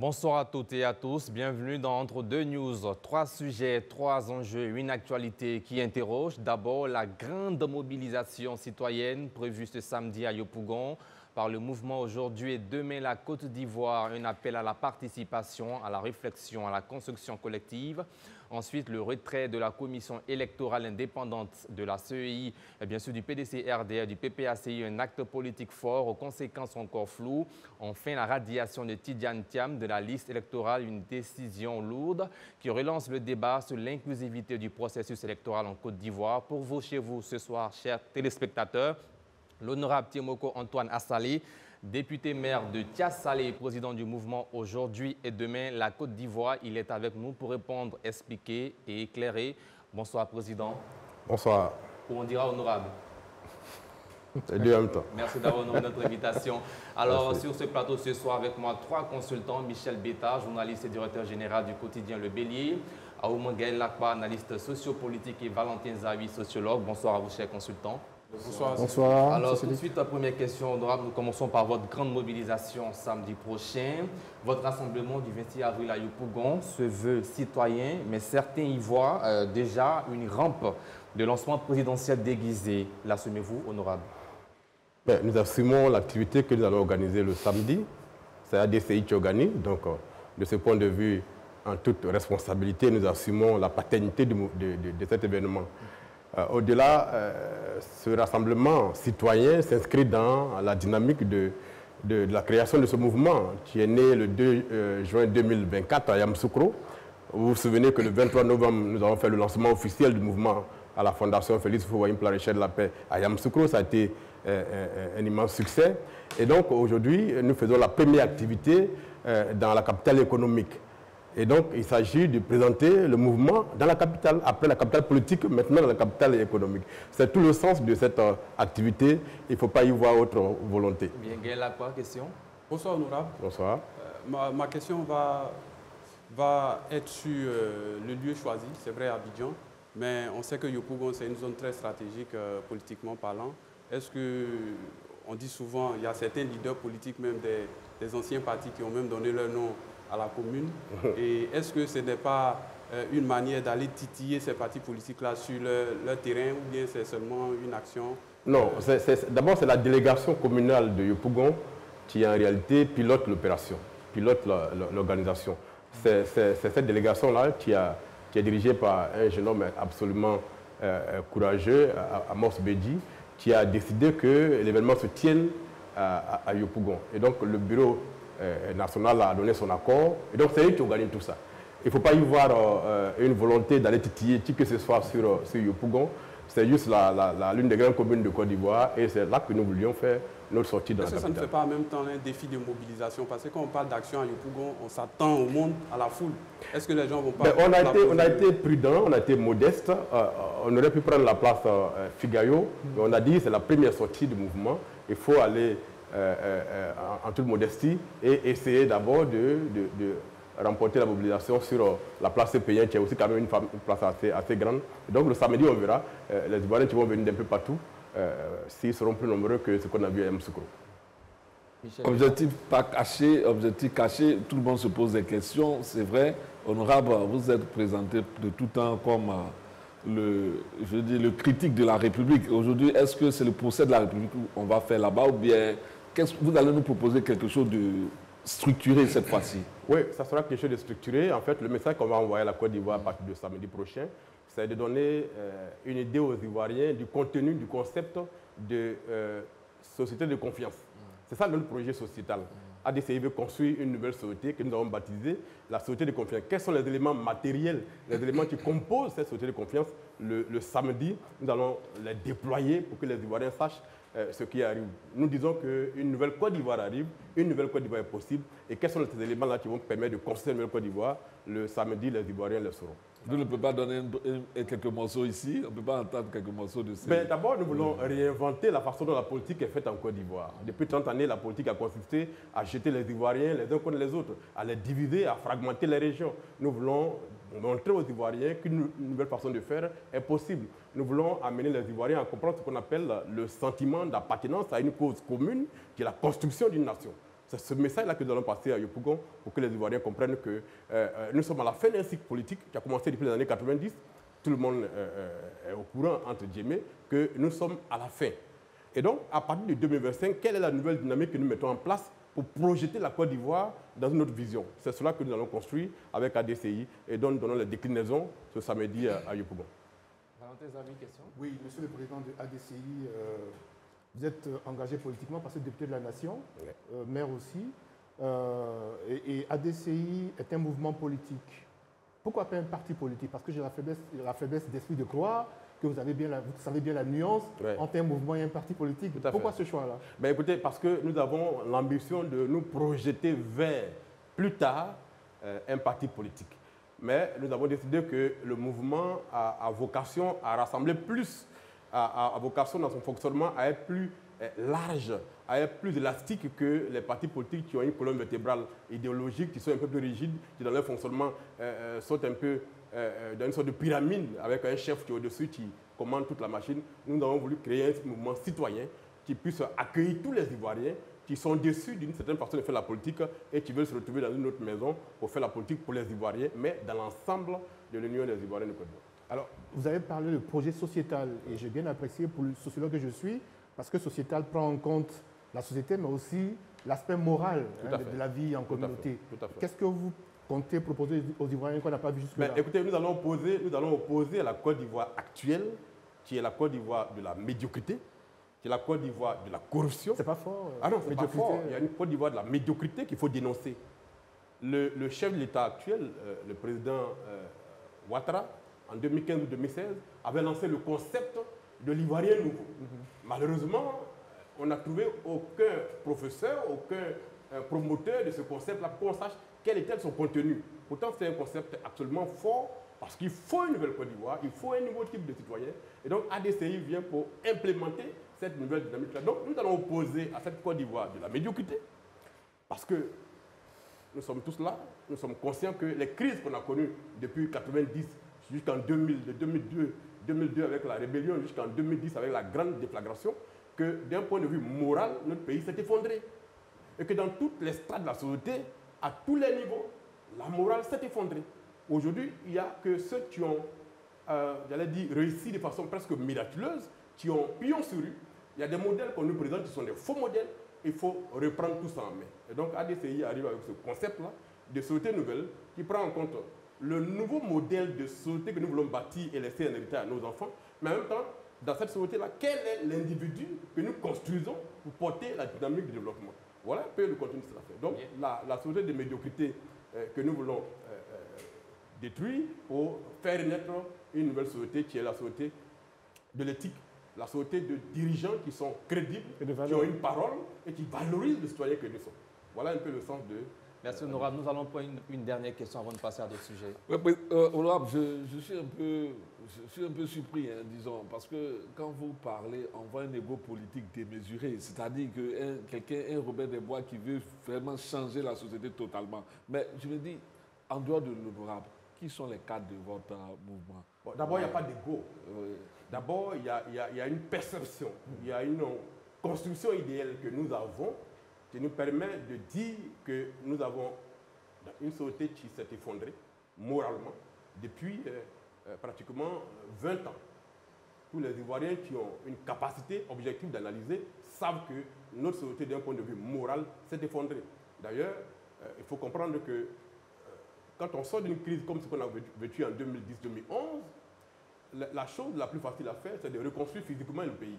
Bonsoir à toutes et à tous, bienvenue dans Entre deux News. 3 sujets, 3 enjeux, une actualité qui interroge. D'abord, la grande mobilisation citoyenne prévue ce samedi à Yopougon par le mouvement Aujourd'hui et Demain la Côte d'Ivoire. Un appel à la participation, à la réflexion, à la construction collective. Ensuite, le retrait de la commission électorale indépendante de la CEI, et bien sûr du PDC-RDR, du PPACI, un acte politique fort aux conséquences encore floues. Enfin, la radiation de Tidiane Thiam de la liste électorale, une décision lourde qui relance le débat sur l'inclusivité du processus électoral en Côte d'Ivoire. Pour vous, chez vous, ce soir, chers téléspectateurs, l'honorable Tiemoko Antoine Assalé, député maire de Tiassalé, président du mouvement Aujourd'hui et Demain la Côte d'Ivoire. Il est avec nous pour répondre, expliquer et éclairer. Bonsoir, président. Bonsoir. Ou on dira honorable. Et deux en même temps. Merci d'avoir honoré notre invitation. Alors, sur ce plateau ce soir, avec moi, 3 consultants. Michel Beta, journaliste et directeur général du quotidien Le Bélier. Aouma Gaël Lakba, analyste sociopolitique, et Valentin Zawi, sociologue. Bonsoir à vous, chers consultants. Bonsoir. Bonsoir. Alors, tout de suite, la première question, honorable. Nous commençons par votre grande mobilisation samedi prochain. Votre rassemblement du 26 avril à Yopougon se veut citoyen, mais certains y voient déjà une rampe de lancement présidentiel déguisé. L'assumez-vous, honorable? Nous assumons l'activité que nous allons organiser le samedi. C'est ADCI qui organise. Donc, de ce point de vue, en toute responsabilité, nous assumons la paternité de cet événement. Au-delà, ce rassemblement citoyen s'inscrit dans la dynamique de la création de ce mouvement qui est né le 2 juin 2024 à Yamoussoukro. Vous vous souvenez que le 23 novembre, nous avons fait le lancement officiel du mouvement à la Fondation Félix Houphouët-Boigny de la Paix à Yamoussoukro. Ça a été un immense succès. Et donc aujourd'hui, nous faisons la première activité dans la capitale économique. Et donc, il s'agit de présenter le mouvement dans la capitale, après la capitale politique, maintenant dans la capitale économique. C'est tout le sens de cette activité. Il ne faut pas y voir autre volonté. Bien, Gaël, quoi, question? Bonsoir, honorable. Bonsoir. Ma question va être sur le lieu choisi, c'est vrai, Abidjan, mais on sait que Yopougon, c'est une zone très stratégique politiquement parlant. Est-ce que, on dit souvent, il y a certains leaders politiques, même des anciens partis qui ont même donné leur nom à la commune. Et est-ce que ce n'est pas une manière d'aller titiller ces partis politiques-là sur leur terrain ou bien c'est seulement une action? Non, d'abord c'est la délégation communale de Yopougon qui en réalité pilote l'opération, pilote l'organisation. C'est cette délégation-là qui est dirigée par un jeune homme absolument courageux, Amos Bedji, qui a décidé que l'événement se tienne à Yopougon. Et donc le bureau national a donné son accord. Et donc c'est eux qui organisent tout ça. Il ne faut pas y voir une volonté d'aller titiller qui que ce soit sur Yopougon. C'est juste l'une des grandes communes de Côte d'Ivoire et c'est là que nous voulions faire notre sortie dans la capitale. Est-ce que ça ne fait pas en même temps un défi de mobilisation? Parce que quand on parle d'action à Yopougon, on s'attend au monde, à la foule. Est-ce que les gens vont pas... On a été prudent, on a été modeste. On aurait pu prendre la place Figayo, mais on a dit que c'est la première sortie du mouvement. Il faut aller en toute modestie et essayer d'abord de remporter la mobilisation sur la place CPI qui est aussi quand même une place assez grande. Donc le samedi, on verra les Ivoiriens qui vont venir d'un peu partout, s'ils seront plus nombreux que ce qu'on a vu à Yamoussoukro. Objectif pas caché, objectif caché, tout le monde se pose des questions. C'est vrai, honorable, vous êtes présenté de tout temps comme le critique de la République. Aujourd'hui, est-ce que c'est le procès de la République qu'on va faire là-bas ou bien vous allez nous proposer quelque chose de structuré cette fois-ci? Oui, ça sera quelque chose de structuré. En fait, le message qu'on va envoyer à la Côte d'Ivoire à partir de samedi prochain, c'est de donner une idée aux Ivoiriens du contenu, du concept de société de confiance. C'est ça notre projet sociétal. ADCI veut construire une nouvelle société que nous avons baptisée la société de confiance. Quels sont les éléments matériels, les éléments qui composent cette société de confiance? Le samedi, nous allons les déployer pour que les Ivoiriens sachent ce qui arrive. Nous disons qu'une nouvelle Côte d'Ivoire arrive, une nouvelle Côte d'Ivoire est possible. Et quels sont ces éléments-là qui vont permettre de construire une nouvelle Côte d'Ivoire? Le samedi, les Ivoiriens le sauront. Vous ne pouvez pas donner quelques morceaux ici? On ne peut pas entendre quelques morceaux de ça? D'abord, nous voulons réinventer la façon dont la politique est faite en Côte d'Ivoire. Depuis 30 années, la politique a consisté à jeter les Ivoiriens les uns contre les autres, à les diviser, à fragmenter les régions. Nous voulons montrer aux Ivoiriens qu'une nouvelle façon de faire est possible. Nous voulons amener les Ivoiriens à comprendre ce qu'on appelle le sentiment d'appartenance à une cause commune, qui est la construction d'une nation. C'est ce message-là que nous allons passer à Yopougon pour que les Ivoiriens comprennent que nous sommes à la fin d'un cycle politique qui a commencé depuis les années 90. Tout le monde est au courant, entre guillemets, que nous sommes à la fin. Et donc, à partir de 2025, quelle est la nouvelle dynamique que nous mettons en place pour projeter la Côte d'Ivoire dans une autre vision? C'est cela que nous allons construire avec ADCI et donc nous donnons les déclinaisons ce samedi à Yopougon. Valentin, vous avez une question? Oui, monsieur le président de ADCI, vous êtes engagé politiquement parce que député de la Nation, maire aussi, et ADCI est un mouvement politique. Pourquoi pas un parti politique? Parce que j'ai la faiblesse d'esprit de croire que vous savez bien la nuance entre un mouvement et un parti politique. Pourquoi ce choix-là? Ben écoutez, parce que nous avons l'ambition de nous projeter vers, plus tard, un parti politique. Mais nous avons décidé que le mouvement a vocation à rassembler plus, a vocation dans son fonctionnement à être plus large, à être plus élastique que les partis politiques qui ont une colonne vertébrale idéologique, qui sont un peu plus rigides, qui dans leur fonctionnement sont un peu dans une sorte de pyramide avec un chef qui est au-dessus, qui commande toute la machine. Nous avons voulu créer un mouvement citoyen qui puisse accueillir tous les Ivoiriens qui sont déçus d'une certaine façon de faire la politique et qui veulent se retrouver dans une autre maison pour faire la politique pour les Ivoiriens, mais dans l'ensemble de l'Union des Ivoiriens de Côte d'Ivoire. Alors, vous avez parlé de projet sociétal et j'ai bien apprécié pour le sociologue que je suis, parce que sociétal prend en compte la société, mais aussi l'aspect moral de la vie en communauté. Qu'est-ce que vous comptez proposer aux Ivoiriens qu'on n'a pas vu jusque-là? Écoutez, nous allons opposer à la Côte d'Ivoire actuelle, qui est la Côte d'Ivoire de la médiocrité, qui est la Côte d'Ivoire de la corruption. C'est pas fort. Ah non, c'est pas fort. Il y a une Côte d'Ivoire de la médiocrité qu'il faut dénoncer. Le chef de l'État actuel, le président Ouattara, en 2015 ou 2016, avait lancé le concept de l'Ivoirien nouveau. Malheureusement, on n'a trouvé aucun professeur, aucun promoteur de ce concept-là pour qu'on sache quel était son contenu. Pourtant, c'est un concept absolument fort parce qu'il faut une nouvelle Côte d'Ivoire, il faut un nouveau type de citoyen. Et donc, ADCI vient pour implémenter cette nouvelle dynamique-là. Donc, nous allons opposer à cette Côte d'Ivoire de la médiocrité parce que nous sommes tous là, nous sommes conscients que les crises qu'on a connues depuis 1990 jusqu'en 2000, de 2002 avec la rébellion jusqu'en 2010 avec la grande déflagration, que d'un point de vue moral, notre pays s'est effondré. Et que dans toutes les strates de la société, à tous les niveaux, la morale s'est effondrée. Aujourd'hui, il n'y a que ceux qui ont, j'allais dire, réussi de façon presque miraculeuse, qui ont pion sur rue. Il y a des modèles qu'on nous présente qui sont des faux modèles. Il faut reprendre tout ça en main. Et donc ADCI arrive avec ce concept-là de société nouvelle qui prend en compte le nouveau modèle de société que nous voulons bâtir et laisser en héritage à nos enfants. Mais en même temps, dans cette société-là, quel est l'individu que nous construisons pour porter la dynamique du développement? Voilà un peu le contenu de cela. Donc la société de médiocrité que nous voulons détruire pour faire naître une nouvelle société qui est la société de l'éthique, la société de dirigeants qui sont crédibles, qui ont une parole et qui valorisent le citoyen que nous sommes. Voilà un peu le sens de... Merci honorable. Nous allons prendre une dernière question avant de passer à d'autres sujets. Honorable, je suis un peu surpris, hein, disons, parce que quand vous parlez, on voit un égo politique démesuré, c'est-à-dire que quelqu'un, un Robert Desbois qui veut vraiment changer la société totalement. Mais je me dis, en dehors de l'honorable, qui sont les cadres de votre mouvement? Bon, d'abord, il n'y a pas d'égo. D'abord, il y a une perception, il y a une construction idéale que nous avons qui nous permet de dire que nous avons une société qui s'est effondrée moralement depuis pratiquement 20 ans. Tous les Ivoiriens qui ont une capacité objective d'analyser savent que notre société, d'un point de vue moral, s'est effondrée. D'ailleurs, il faut comprendre que quand on sort d'une crise comme ce qu'on a vécu en 2010-2011, la chose la plus facile à faire, c'est de reconstruire physiquement le pays.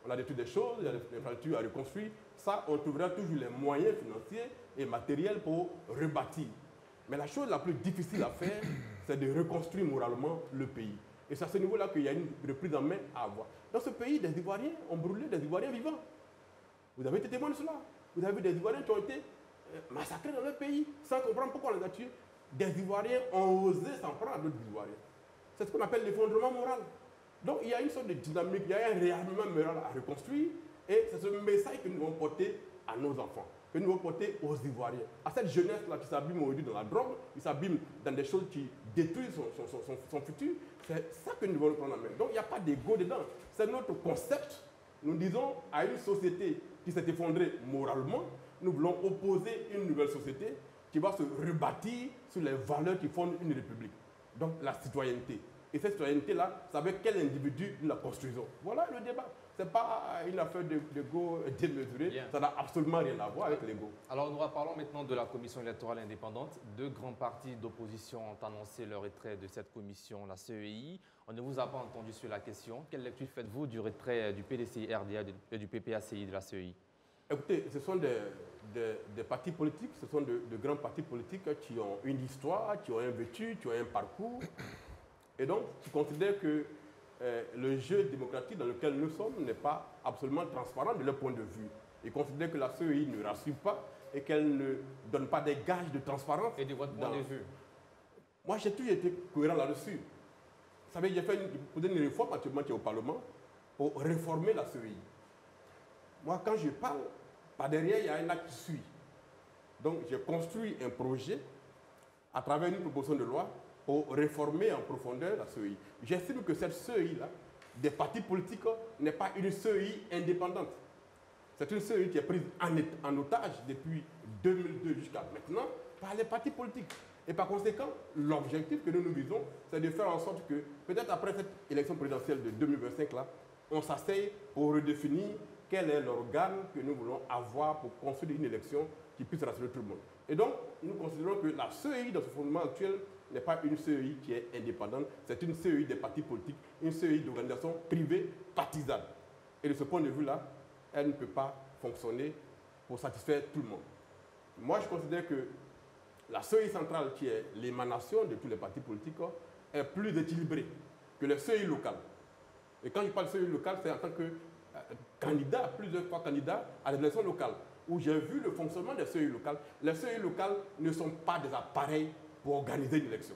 On a détruit des choses, il y a des infrastructures à reconstruire. Ça, on trouvera toujours les moyens financiers et matériels pour rebâtir. Mais la chose la plus difficile à faire, c'est de reconstruire moralement le pays. Et c'est à ce niveau-là qu'il y a une reprise en main à avoir. Dans ce pays, des Ivoiriens ont brûlé des Ivoiriens vivants. Vous avez été témoin de cela. Vous avez vu des Ivoiriens qui ont été massacrés dans leur pays sans comprendre pourquoi on les a tués. Des Ivoiriens ont osé s'en prendre à d'autres Ivoiriens. C'est ce qu'on appelle l'effondrement moral. Donc il y a une sorte de dynamique, il y a un réarmement moral à reconstruire et c'est ce message que nous devons porter à nos enfants, que nous devons porter aux Ivoiriens. À cette jeunesse-là qui s'abîme aujourd'hui dans la drogue, qui s'abîme dans des choses qui détruisent son futur, c'est ça que nous devons prendre en main. Donc il n'y a pas d'égo dedans. C'est notre concept. Nous disons à une société qui s'est effondrée moralement, nous voulons opposer une nouvelle société qui va se rebâtir sur les valeurs qui fondent une république. Donc la citoyenneté. Et cette citoyenneté-là, c'est avec quel individu nous la construisons. Voilà le débat. Ce n'est pas une affaire d'ego démesuré. Bien. Ça n'a absolument rien à voir avec l'ego. Alors nous parlons maintenant de la commission électorale indépendante. Deux grands partis d'opposition ont annoncé leur retrait de cette commission, la CEI. On ne vous a pas entendu sur la question. Quelle lecture faites-vous du retrait du PDCI-RDA et du PPACI de la CEI? Écoutez, ce sont des partis politiques, ce sont de grands partis politiques qui ont une histoire, qui ont un vécu, qui ont un parcours. Et donc, je considère que le jeu démocratique dans lequel nous sommes n'est pas absolument transparent de leur point de vue. Ils considèrent que la CEI ne rassure pas et qu'elle ne donne pas des gages de transparence. Et de votre point de vue? Moi, j'ai toujours été cohérent là-dessus. Vous savez, j'ai posé une réforme actuellement qui est au Parlement pour réformer la CEI. Moi, quand je parle, par derrière, il y a un acte qui suit. Donc, j'ai construit un projet à travers une proposition de loi pour réformer en profondeur la CEI. J'estime que cette CEI-là, des partis politiques, n'est pas une CEI indépendante. C'est une CEI qui est prise en otage depuis 2002 jusqu'à maintenant par les partis politiques. Et par conséquent, l'objectif que nous visons, c'est de faire en sorte que, peut-être après cette élection présidentielle de 2025-là, on s'asseye pour redéfinir quel est l'organe que nous voulons avoir pour construire une élection qui puisse rassurer tout le monde. Et donc, nous considérons que la CEI, dans ce fondement actuel, n'est pas une CEI qui est indépendante, c'est une CEI des partis politiques, une CEI d'organisations privées partisanes. Et de ce point de vue-là, elle ne peut pas fonctionner pour satisfaire tout le monde. Moi, je considère que la CEI centrale, qui est l'émanation de tous les partis politiques, est plus équilibrée que les CEI locales. Et quand je parle de CEI locale, c'est en tant que candidat, plusieurs fois candidat à l'élection locale, où j'ai vu le fonctionnement des CEI locales. Les CEI locales ne sont pas des appareils pour organiser une élection.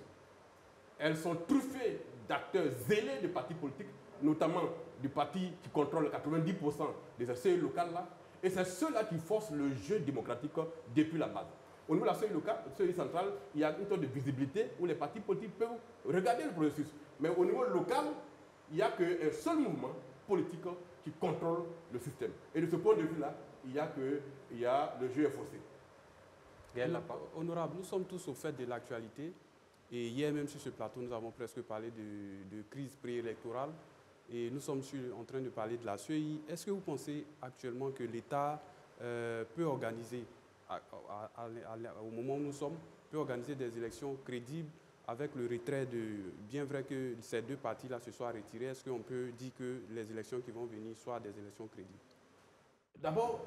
Elles sont truffées d'acteurs zélés des partis politiques, notamment du parti qui contrôle 90% des CEI locales-là. Et c'est ceux-là qui forcent le jeu démocratique depuis la base. Au niveau de la CEI locale, CEI centrale, il y a une sorte de visibilité où les partis politiques peuvent regarder le processus. Mais au niveau local, il n'y a qu'un seul mouvement politique qui contrôle le système. Et de ce point de vue-là, il y a le jeu est faussé. Honorable, nous sommes tous au fait de l'actualité. Et hier même sur ce plateau, nous avons presque parlé de crise préélectorale. Et nous sommes en train de parler de la CEI. Est-ce que vous pensez actuellement que l'État peut organiser, au moment où nous sommes, peut organiser des élections crédibles avec le retrait de... Bien vrai que ces deux partis-là se soient retirés, est-ce qu'on peut dire que les élections qui vont venir soient des élections crédibles? D'abord,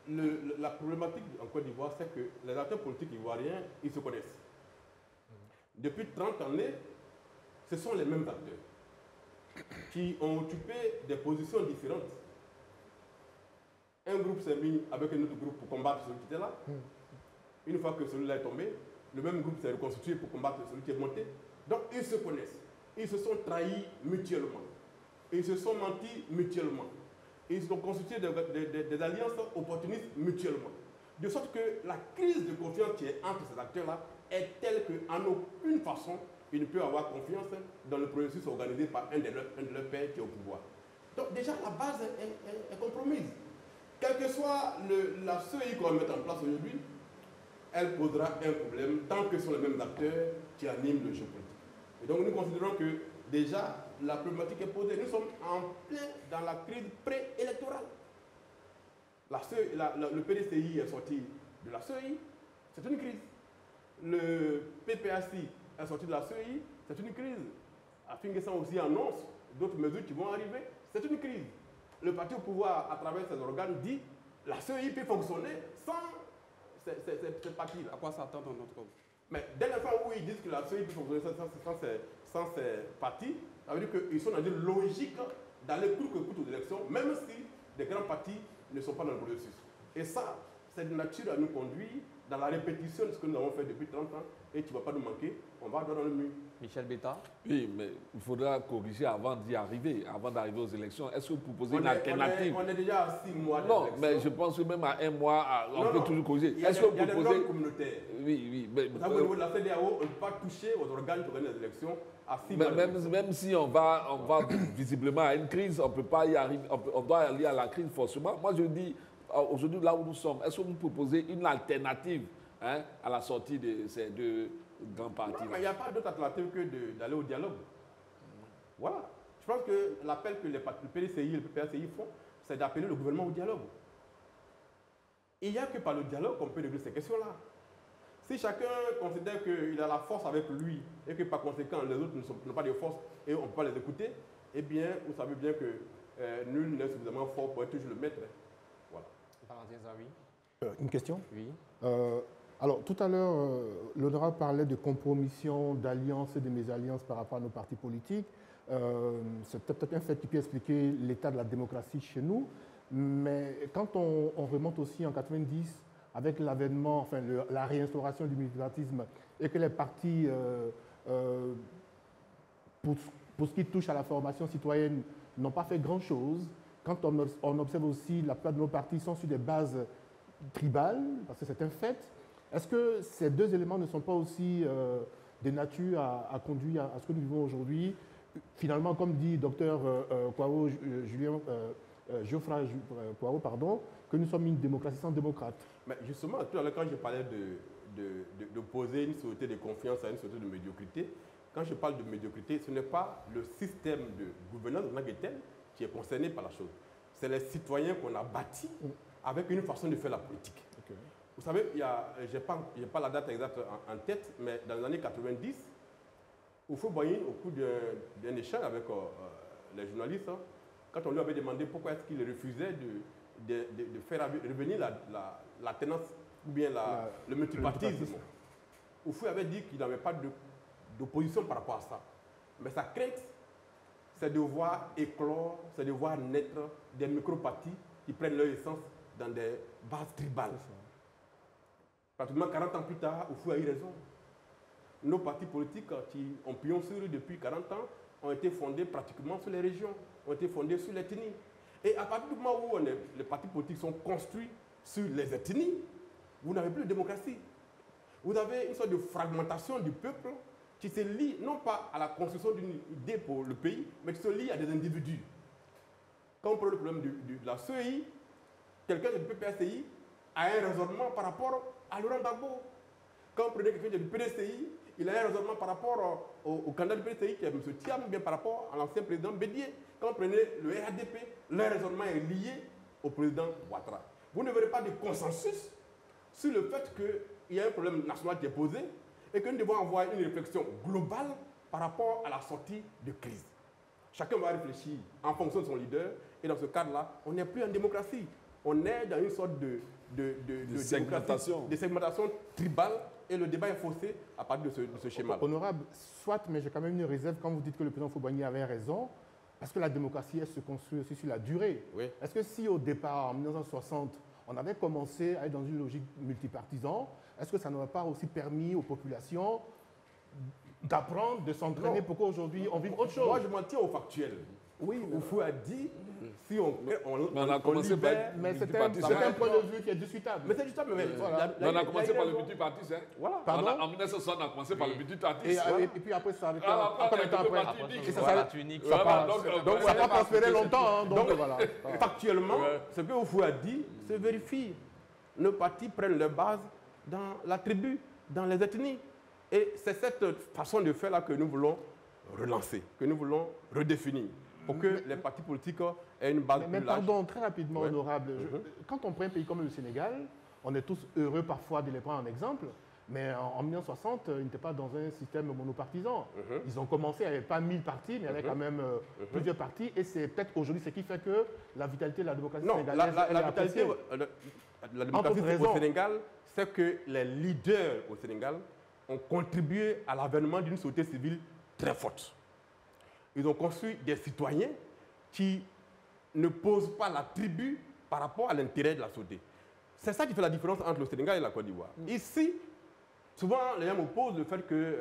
la problématique en Côte d'Ivoire, c'est que les acteurs politiques ivoiriens, ils se connaissent. Depuis 30 années, ce sont les mêmes acteurs qui ont occupé des positions différentes. Un groupe s'est mis avec un autre groupe pour combattre celui qui était là. Une fois que celui-là est tombé, le même groupe s'est reconstitué pour combattre celui qui est monté. Donc ils se connaissent. Ils se sont trahis mutuellement. Ils se sont mentis mutuellement. Ils ont constitué des alliances opportunistes mutuellement. De sorte que la crise de confiance qui est entre ces acteurs-là est telle qu'en aucune façon, ils ne peuvent avoir confiance dans le processus organisé par un de leurs pairs qui est au pouvoir. Donc déjà, la base est compromise. Quelle que soit la CEI qu'on va mettre en place aujourd'hui, elle posera un problème tant que ce sont les mêmes acteurs qui animent le jeu politique. Et donc nous considérons que déjà la problématique est posée. Nous sommes en plein dans la crise préélectorale. Le PDCI est sorti de la CEI, c'est une crise. Le PPACI est sorti de la CEI, c'est une crise. Afinguessan aussi annonce d'autres mesures qui vont arriver, c'est une crise. Le parti au pouvoir, à travers ses organes, dit que la CEI peut fonctionner sans ces partis-là. À quoi s'attendre dans notre cas? Mais dès l'instant où ils disent que la CEI peut fonctionner sans ces partis, ça veut dire qu'ils sont dans une logique d'aller coûte que coûte aux élections, même si des grands partis ne sont pas dans le processus. Et ça, c'est de nature à nous conduire dans la répétition de ce que nous avons fait depuis 30 ans et qui ne va pas nous manquer. On va dans le mur. Michel Betta. Oui, mais il faudra corriger avant d'y arriver, avant d'arriver aux élections. Est-ce que vous proposez une alternative? On est déjà à 6 mois d'élection. Non, mais je pense que même à 1 mois, on peut toujours corriger. Est-ce que vous proposez... Il y a des normes communautaires. Oui. Mais, vous savez, au niveau de la CEDEAO, on ne peut pas toucher aux organes qui organisent les élections à 6 mois. Même si on va visiblement à une crise, on peut pas y arriver, on doit aller à la crise forcément. Moi, je dis, aujourd'hui, là où nous sommes, est-ce que vous proposez une alternative à la sortie de ces deux grands partis? Non, mais il n'y a pas d'autre alternative que d'aller au dialogue. Voilà. Je pense que l'appel que le PDCI et le PPACI font, c'est d'appeler le gouvernement au dialogue. Il n'y a que par le dialogue qu'on peut régler ces questions-là. Si chacun considère qu'il a la force avec lui et que par conséquent les autres n'ont pas de force et on ne peut pas les écouter, eh bien, vous savez bien que nul n'est suffisamment fort pour être toujours le maître. Voilà. Valentin Zawi. Une question? Oui. Alors, tout à l'heure, l'honorable parlait de compromission, d'alliances et de mésalliances par rapport à nos partis politiques. C'est peut-être un fait qui peut expliquer l'état de la démocratie chez nous. Mais quand on remonte aussi en 90, avec l'avènement, enfin la réinstauration du multipartisme, et que les partis, pour ce qui touche à la formation citoyenne, n'ont pas fait grand-chose, quand on observe aussi la plupart de nos partis sont sur des bases tribales, parce que c'est un fait, est-ce que ces deux éléments ne sont pas aussi de nature à conduire à ce que nous vivons aujourd'hui? Finalement, comme dit Dr Kwao, Geoffroy Kwao, pardon, que nous sommes une démocratie sans démocrate. Mais justement, tout à l'heure, quand je parlais d'opposer une société de confiance à une société de médiocrité, quand je parle de médiocrité, ce n'est pas le système de gouvernance en tant que tel qui est concerné par la chose. C'est les citoyens qu'on a bâtis avec une façon de faire la politique. Okay. Vous savez, je n'ai pas la date exacte en tête, mais dans les années 90, Oufou Boigny, au cours d'un échange avec les journalistes, quand on lui avait demandé pourquoi est-ce qu'il refusait de faire revenir la tenance ou bien le multipartisme, Oufou avait dit qu'il n'avait pas d'opposition par rapport à ça. Mais sa crainte, c'est de voir éclore, c'est de voir naître des micro-partis qui prennent leur essence dans des bases tribales. Pratiquement 40 ans plus tard, Oufou a eu raison. Nos partis politiques qui ont pignon sur eux depuis 40 ans ont été fondés pratiquement sur les régions, ont été fondés sur l'ethnie. Et à partir du moment où les partis politiques sont construits sur les ethnies, vous n'avez plus de démocratie. Vous avez une sorte de fragmentation du peuple qui se lie non pas à la construction d'une idée pour le pays, mais qui se lie à des individus. Quand on prend le problème de la CEI, quelqu'un du PPACI a un raisonnement par rapport à Laurent Gbagbo. Quand on prenait quelqu'un du PDCI, il a un raisonnement par rapport au candidat du PDCI qui est M. Thiam, bien par rapport à l'ancien président Bédier. Quand on prenait le RADP, leur raisonnement est lié au président Ouattara. Vous ne verrez pas de consensus sur le fait qu'il y a un problème national qui est posé et que nous devons avoir une réflexion globale par rapport à la sortie de crise. Chacun va réfléchir en fonction de son leader et dans ce cadre-là, on n'est plus en démocratie. On est dans une sorte de segmentation tribale et le débat est faussé à partir de ce schéma. Honorable, soit, mais j'ai quand même une réserve quand vous dites que le président Oufou-Boigny avait raison, parce que la démocratie, elle se construit aussi sur la durée. Oui. Est-ce que si au départ, en 1960, on avait commencé à être dans une logique multipartisan, est-ce que ça n'aurait pas aussi permis aux populations d'apprendre, de s'entraîner pour qu'aujourd'hui on vive autre chose? Moi, je m'en tiens au factuel. Oui, Oufou a dit, si on a commencé par mais c'est un point de vue qui est discutable. Mais c'est discutable, mais voilà. On a commencé par le multipartisme. Voilà. En 1960, on a commencé par le multipartisme. Et puis après, ça arrive combien de temps après? Donc ça n'a pas prospéré longtemps. Donc voilà. Factuellement, ce que Oufou a dit se vérifie. Nos partis prennent leur base dans la tribu, dans les ethnies. Et c'est cette façon de faire là que nous voulons relancer, que nous voulons redéfinir, pour que les partis politiques aient une base plus large. Mais pardon, très rapidement, honorable, quand on prend un pays comme le Sénégal, on est tous heureux parfois de les prendre en exemple, mais en 1960, ils n'étaient pas dans un système monopartisan. Ils ont commencé, il n'y avait pas 1000 partis, mais il y avait quand même plusieurs partis, et c'est peut-être aujourd'hui ce qui fait que la vitalité de la démocratie sénégalaise la vitalité au Sénégal, c'est que les leaders au Sénégal ont contribué à l'avènement d'une société civile très forte. Ils ont construit des citoyens qui ne posent pas la tribu par rapport à l'intérêt de la société. C'est ça qui fait la différence entre le Sénégal et la Côte d'Ivoire. Ici, souvent, les gens m'opposent le fait que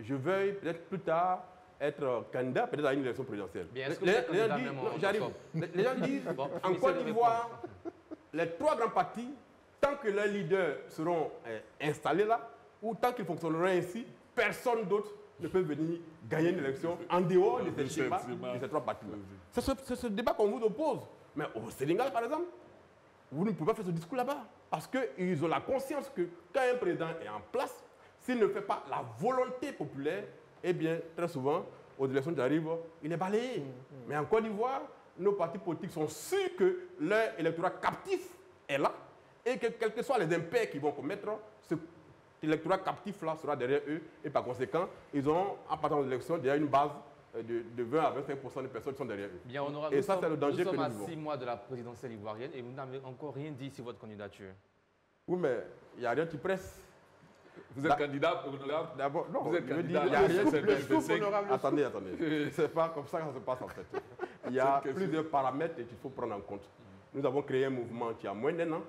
je veuille peut-être plus tard être candidat peut-être à une élection présidentielle. Les gens disent, en Côte d'Ivoire, les trois grands partis, tant que leurs leaders seront installés là, ou tant qu'ils fonctionneront ainsi, personne d'autre ne peut venir gagner une élection en dehors de ces schémas, de ces trois partis. C'est ce débat qu'on vous oppose. Mais au Sénégal, par exemple, vous ne pouvez pas faire ce discours là-bas. Parce qu'ils ont la conscience que quand un président est en place, s'il ne fait pas la volonté populaire, eh bien, très souvent, aux élections qui arrivent, il est balayé. Mais en Côte d'Ivoire, nos partis politiques sont sûrs que leur électorat captif est là et que quels que soient les impairs qu'ils vont commettre, cet électorat captif-là sera derrière eux et par conséquent, ils ont, en partant de l'élection, déjà une base de 20 à 25% de personnes qui sont derrière eux. Bien, et ça, c'est le danger que nous vivons. Nous sommes à 6 mois de la présidentielle ivoirienne et vous n'avez encore rien dit sur votre candidature. Oui, mais il n'y a rien qui presse. Vous êtes candidat honorable? D'abord, non, vous êtes candidat. Il y a rien. Attendez. C'est pas comme ça que ça se passe en fait. Il y a plusieurs paramètres qu'il faut prendre en compte. Nous avons créé un mouvement qui a moins d'1 an.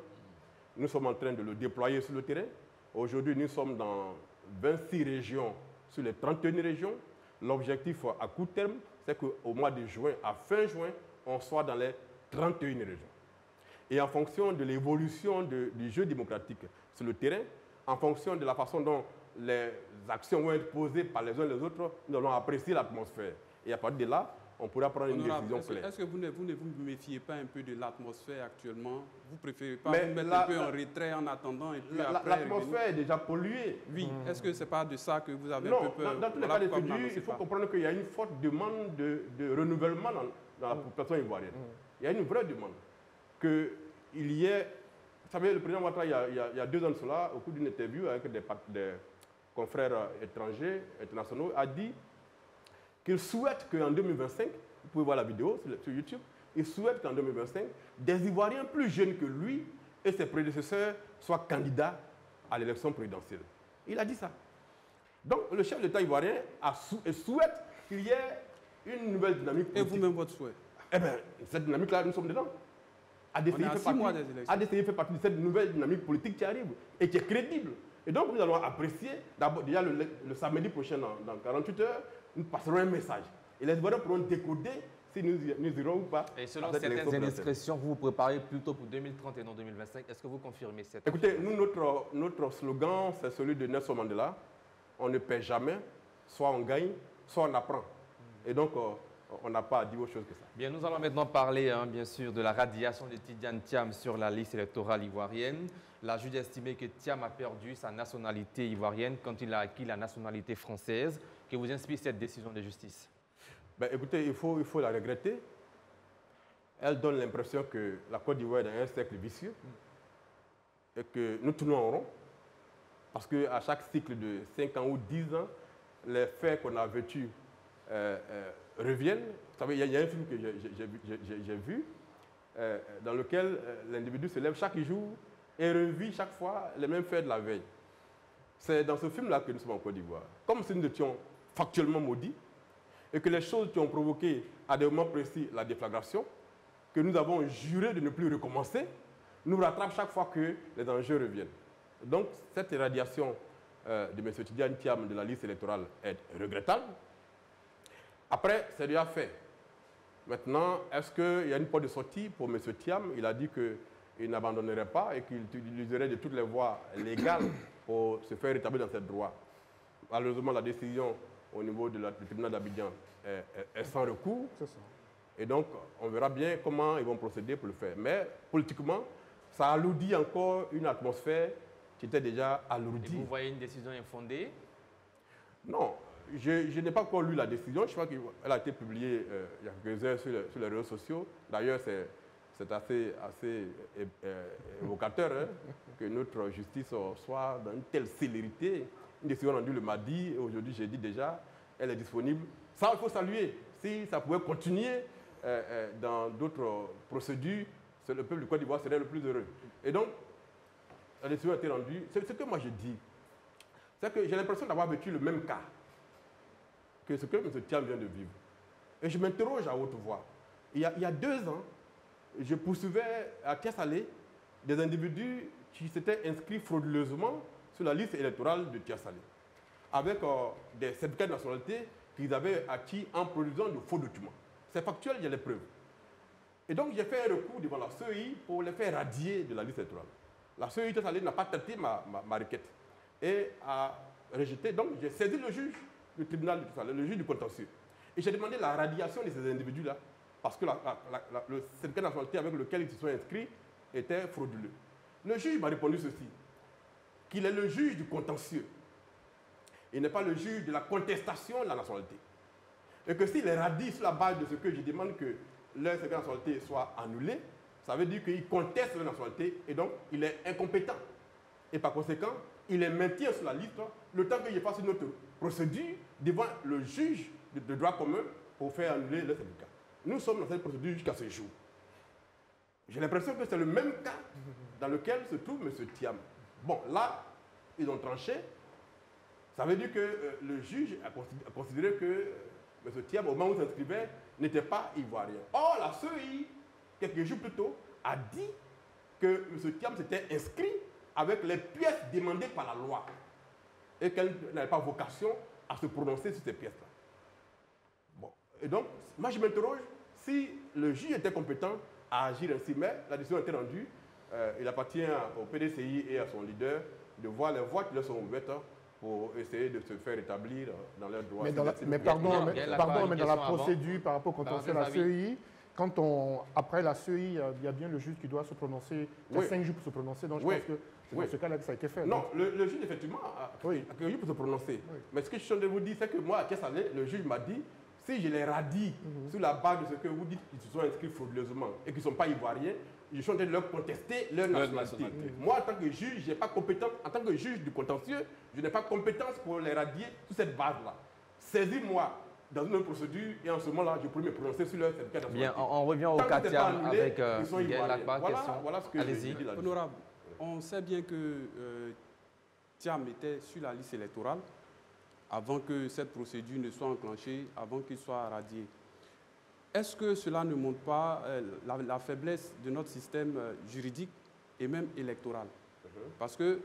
Nous sommes en train de le déployer sur le terrain. Aujourd'hui, nous sommes dans 26 régions sur les 31 régions. L'objectif à court terme, c'est qu'au mois de juin, à fin juin, on soit dans les 31 régions. Et en fonction de l'évolution du jeu démocratique sur le terrain, en fonction de la façon dont les actions vont être posées par les uns et les autres, nous allons apprécier l'atmosphère. Et à partir de là, on pourra prendre une décision claire. Est-ce que vous ne vous méfiez pas un peu de l'atmosphère actuellement? Vous préférez pas vous mettre un peu en retrait en attendant et puis après... L'atmosphère est déjà polluée. Oui. Est-ce que ce n'est pas de ça que vous avez un peu peur? Non, dans tous les cas de figure, il faut comprendre qu'il y a une forte demande de renouvellement dans la population ivoirienne. Il y a une vraie demande qu'il y ait... Vous savez, le président Ouattara, il y a 2 ans de cela, au cours d'une interview avec des confrères étrangers, internationaux, a dit qu'il souhaite qu'en 2025, vous pouvez voir la vidéo sur YouTube, il souhaite qu'en 2025, des Ivoiriens plus jeunes que lui et ses prédécesseurs soient candidats à l'élection présidentielle. Il a dit ça. Donc, le chef de l'État ivoirien souhaite qu'il y ait une nouvelle dynamique politique. Et vous-même, votre souhait? Eh bien, cette dynamique-là, nous sommes dedans. ADCI fait partie de cette nouvelle dynamique politique qui arrive et qui est crédible. Et donc, nous allons apprécier, d'abord, déjà le samedi prochain, dans 48 heures, nous passerons un message. Et les Ivoiriens pourront décoder si nous irons ou pas. Et selon certaines indiscrétions, vous vous préparez plutôt pour 2030 et non 2025. Est-ce que vous confirmez cette Écoutez, nous, notre slogan, c'est celui de Nelson Mandela. On ne perd jamais, soit on gagne, soit on apprend. Et donc, on n'a pas à dire autre chose que ça. Bien, nous allons maintenant parler, bien sûr, de la radiation de Tidiane Thiam sur la liste électorale ivoirienne. La juge a estimé que Thiam a perdu sa nationalité ivoirienne quand il a acquis la nationalité française. Que vous inspire cette décision de justice? Ben, écoutez, il faut la regretter. Elle donne l'impression que la Côte d'Ivoire est dans un cercle vicieux et que nous tournons en rond. Parce qu'à chaque cycle de 5 ans ou 10 ans, les faits qu'on a vécus reviennent. Vous savez, il y a un film que j'ai vu dans lequel l'individu se lève chaque jour et revit chaque fois les mêmes faits de la veille. C'est dans ce film-là que nous sommes en Côte d'Ivoire. Comme si nous étions factuellement maudits et que les choses qui ont provoqué à des moments précis la déflagration, que nous avons juré de ne plus recommencer, nous rattrapent chaque fois que les enjeux reviennent. Donc, cette irradiation de M. Tidiane Thiam de la liste électorale est regrettable. Après, c'est déjà fait. Maintenant, est-ce qu'il y a une porte de sortie pour M. Thiam? Il a dit qu'il n'abandonnerait pas et qu'il utiliserait de toutes les voies légales pour se faire rétablir dans ses droits. Malheureusement, la décision au niveau du tribunal d'Abidjan est sans recours. Et donc, on verra bien comment ils vont procéder pour le faire. Mais politiquement, ça alourdit encore une atmosphère qui était déjà alourdie. Et vous voyez une décision infondée? Non. Je n'ai pas encore lu la décision. Je crois qu'elle a été publiée il y a quelques heures sur les réseaux sociaux. D'ailleurs, c'est assez évocateur que notre justice soit dans une telle célérité. Une décision rendue le mardi, et aujourd'hui, j'ai dit déjà, elle est disponible. Ça, il faut saluer. Si ça pouvait continuer dans d'autres procédures, le peuple du Côte d'Ivoire serait le plus heureux. Et donc, la décision a été rendue. C'est ce que moi je dis. C'est que j'ai l'impression d'avoir vécu le même cas que ce que M. Thiam vient de vivre. Et je m'interroge à haute voix. Il y a 2 ans, je poursuivais à Tiasalé des individus qui s'étaient inscrits frauduleusement sur la liste électorale de Tiasalé, avec des certificats de nationalité qu'ils avaient acquis en produisant de faux documents. C'est factuel, il y a les preuves. Et donc j'ai fait un recours devant la CEI pour les faire radier de la liste électorale. La CEI Tiasalé n'a pas traité ma requête et a rejeté. Donc j'ai saisi le juge du tribunal de Tiasalé, le juge du contentieux. Et j'ai demandé la radiation de ces individus-là, parce que le certificat de nationalité avec lequel ils se sont inscrits était frauduleux. Le juge m'a répondu ceci, qu'il est le juge du contentieux. Il n'est pas le juge de la contestation de la nationalité. Et que s'il est radis sur la base de ce que je demande que leur certificat de nationalité soit annulé, ça veut dire qu'il conteste la nationalité et donc il est incompétent. Et par conséquent, il est maintient sur la liste le temps qu'il fasse une autre procédure devant le juge de droit commun pour faire annuler le certificat. Nous sommes dans cette procédure jusqu'à ce jour. J'ai l'impression que c'est le même cas dans lequel se trouve M. Thiam. Bon, là, ils ont tranché. Ça veut dire que le juge a considéré que M. Thiam, au moment où il s'inscrivait, n'était pas ivoirien. Or, la CEI, quelques jours plus tôt, a dit que M. Thiam s'était inscrit avec les pièces demandées par la loi et qu'elle n'avait pas vocation à se prononcer sur ces pièces-là. Bon. Et donc, moi je m'interroge si le juge était compétent à agir ainsi, mais la décision a été rendue. Il appartient au PDCI et à son leader de voir les voies qui leur sont ouvertes pour essayer de se faire établir dans leurs droits. Mais pardon, mais dans la procédure par rapport au contentieux de la CEI, après la CEI, il y a bien le juge qui doit se prononcer. Il y a 5 jours pour se prononcer, donc je pense que c'est dans ce cas-là que ça a été fait. Non, le juge, effectivement, a 5 jours pour se prononcer. Oui. Mais ce que je suis en train de vous dire, c'est que moi, à Thiès-Salé, le juge m'a dit, si je les radis sur la base de ce que vous dites qu'ils se sont inscrits frauduleusement et qu'ils ne sont pas ivoiriens, je suis en train de leur contester leur nationalité. Moi, en tant que juge, je n'ai pas compétence, en tant que juge du contentieux, je n'ai pas compétence pour les radier sur cette base-là. Saisis-moi dans une procédure et en ce moment-là, je pourrais me prononcer sur leur certificat de nationalité. Bien, on revient au cas Thiam avec voilà ce que allez-y. Honorable, on sait bien que Thiam était sur la liste électorale avant que cette procédure ne soit enclenchée, avant qu'il soit radié. Est-ce que cela ne montre pas la faiblesse de notre système juridique et même électoral? Parce que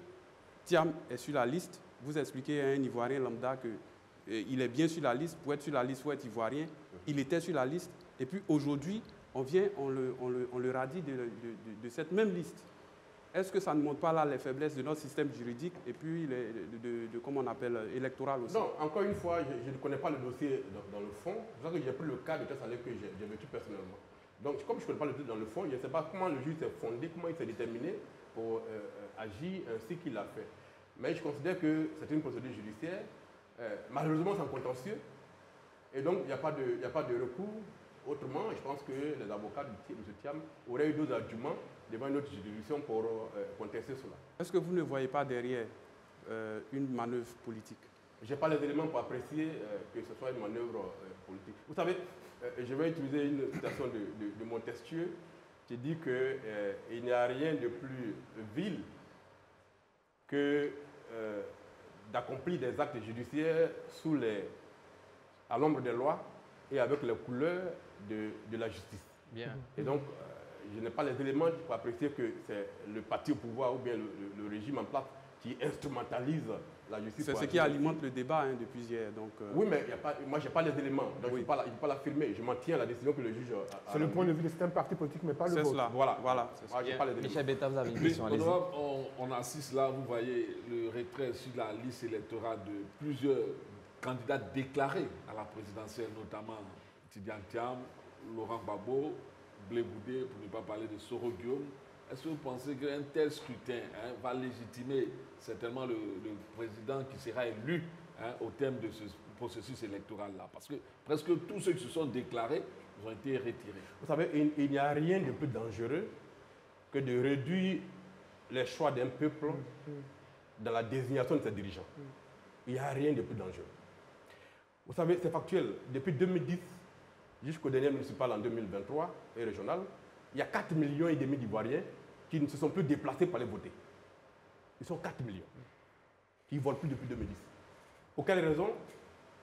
Thiam est sur la liste, vous expliquez à un Ivoirien lambda qu'il est bien sur la liste, pour être sur la liste, il faut être Ivoirien, il était sur la liste, et puis aujourd'hui, on le radie de cette même liste. Est-ce que ça ne montre pas là les faiblesses de notre système juridique et puis comment on appelle, électoral aussi? Non, encore une fois, je ne connais pas le dossier dans le fond. C'est pour ça que j'ai pris le cas de Thiès-Salé que j'ai vécu personnellement. Donc, comme je ne connais pas le dossier dans le fond, je ne sais pas comment le juge s'est fondé, comment il s'est déterminé pour agir ainsi qu'il l'a fait. Mais je considère que c'est une procédure judiciaire. Malheureusement, c'est un contentieux. Et donc, il n'y a pas de recours. Autrement, je pense que les avocats de M. Thiam auraient eu d'autres arguments devant une autre juridiction pour contester cela. Est-ce que vous ne voyez pas derrière une manœuvre politique? Je n'ai pas les éléments pour apprécier que ce soit une manœuvre politique. Vous savez, je vais utiliser une citation de Montesquieu qui dit qu'il n'y a rien de plus vil que d'accomplir des actes judiciaires à l'ombre des lois et avec les couleurs de la justice. Bien. Et donc, je n'ai pas les éléments pour apprécier que c'est le parti au pouvoir ou bien le régime en place qui instrumentalise la justice. C'est ce qui alimente le débat depuis hier. Donc, oui, mais moi, je n'ai pas les éléments, donc je ne peux pas l'affirmer. Je m'en tiens à la décision que le juge a. C'est le point de vue de certains partis politiques, mais pas le vôtre. C'est cela. Voilà. Moi, j'ai pas les éléments. Michel Betta, vous avez une question, allez-y. On assiste là, vous voyez le retrait sur la liste électorale de plusieurs candidats déclarés à la présidentielle, notamment Tidjane Thiam, Laurent Gbagbo, Blé Goudé, pour ne pas parler de Soro Guillaume. Est-ce que vous pensez qu'un tel scrutin va légitimer certainement le président qui sera élu au terme de ce processus électoral-là? Parce que presque tous ceux qui se sont déclarés ont été retirés. Vous savez, il n'y a rien de plus dangereux que de réduire les choix d'un peuple dans la désignation de ses dirigeants. Il n'y a rien de plus dangereux. Vous savez, c'est factuel. Depuis 2010 jusqu'au dernier municipal en 2023 et régional, il y a 4,5 millions d'Ivoiriens qui ne se sont plus déplacés pour aller voter. Ils sont 4 millions qui ne votent plus depuis 2010. Pour quelle raison?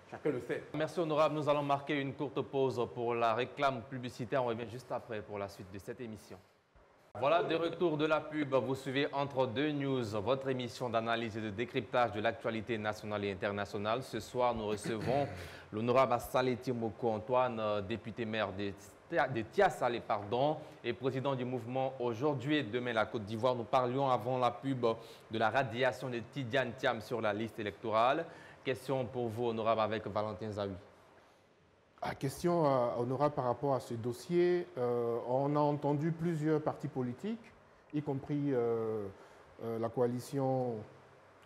Chacun le sait. Merci honorable. Nous allons marquer une courte pause pour la réclame publicitaire. On revient juste après pour la suite de cette émission. Voilà, de retour de la pub, vous suivez Entre deux News, votre émission d'analyse et de décryptage de l'actualité nationale et internationale. Ce soir, nous recevons l'honorable Saleh Timoko Antoine, député maire de Thiès-Salé, et président du mouvement Aujourd'hui et Demain la Côte d'Ivoire. Nous parlions avant la pub de la radiation de Tidjane Thiam sur la liste électorale. Question pour vous, honorable, avec Valentin Zawi. Question honorable par rapport à ce dossier. On a entendu plusieurs partis politiques y compris la coalition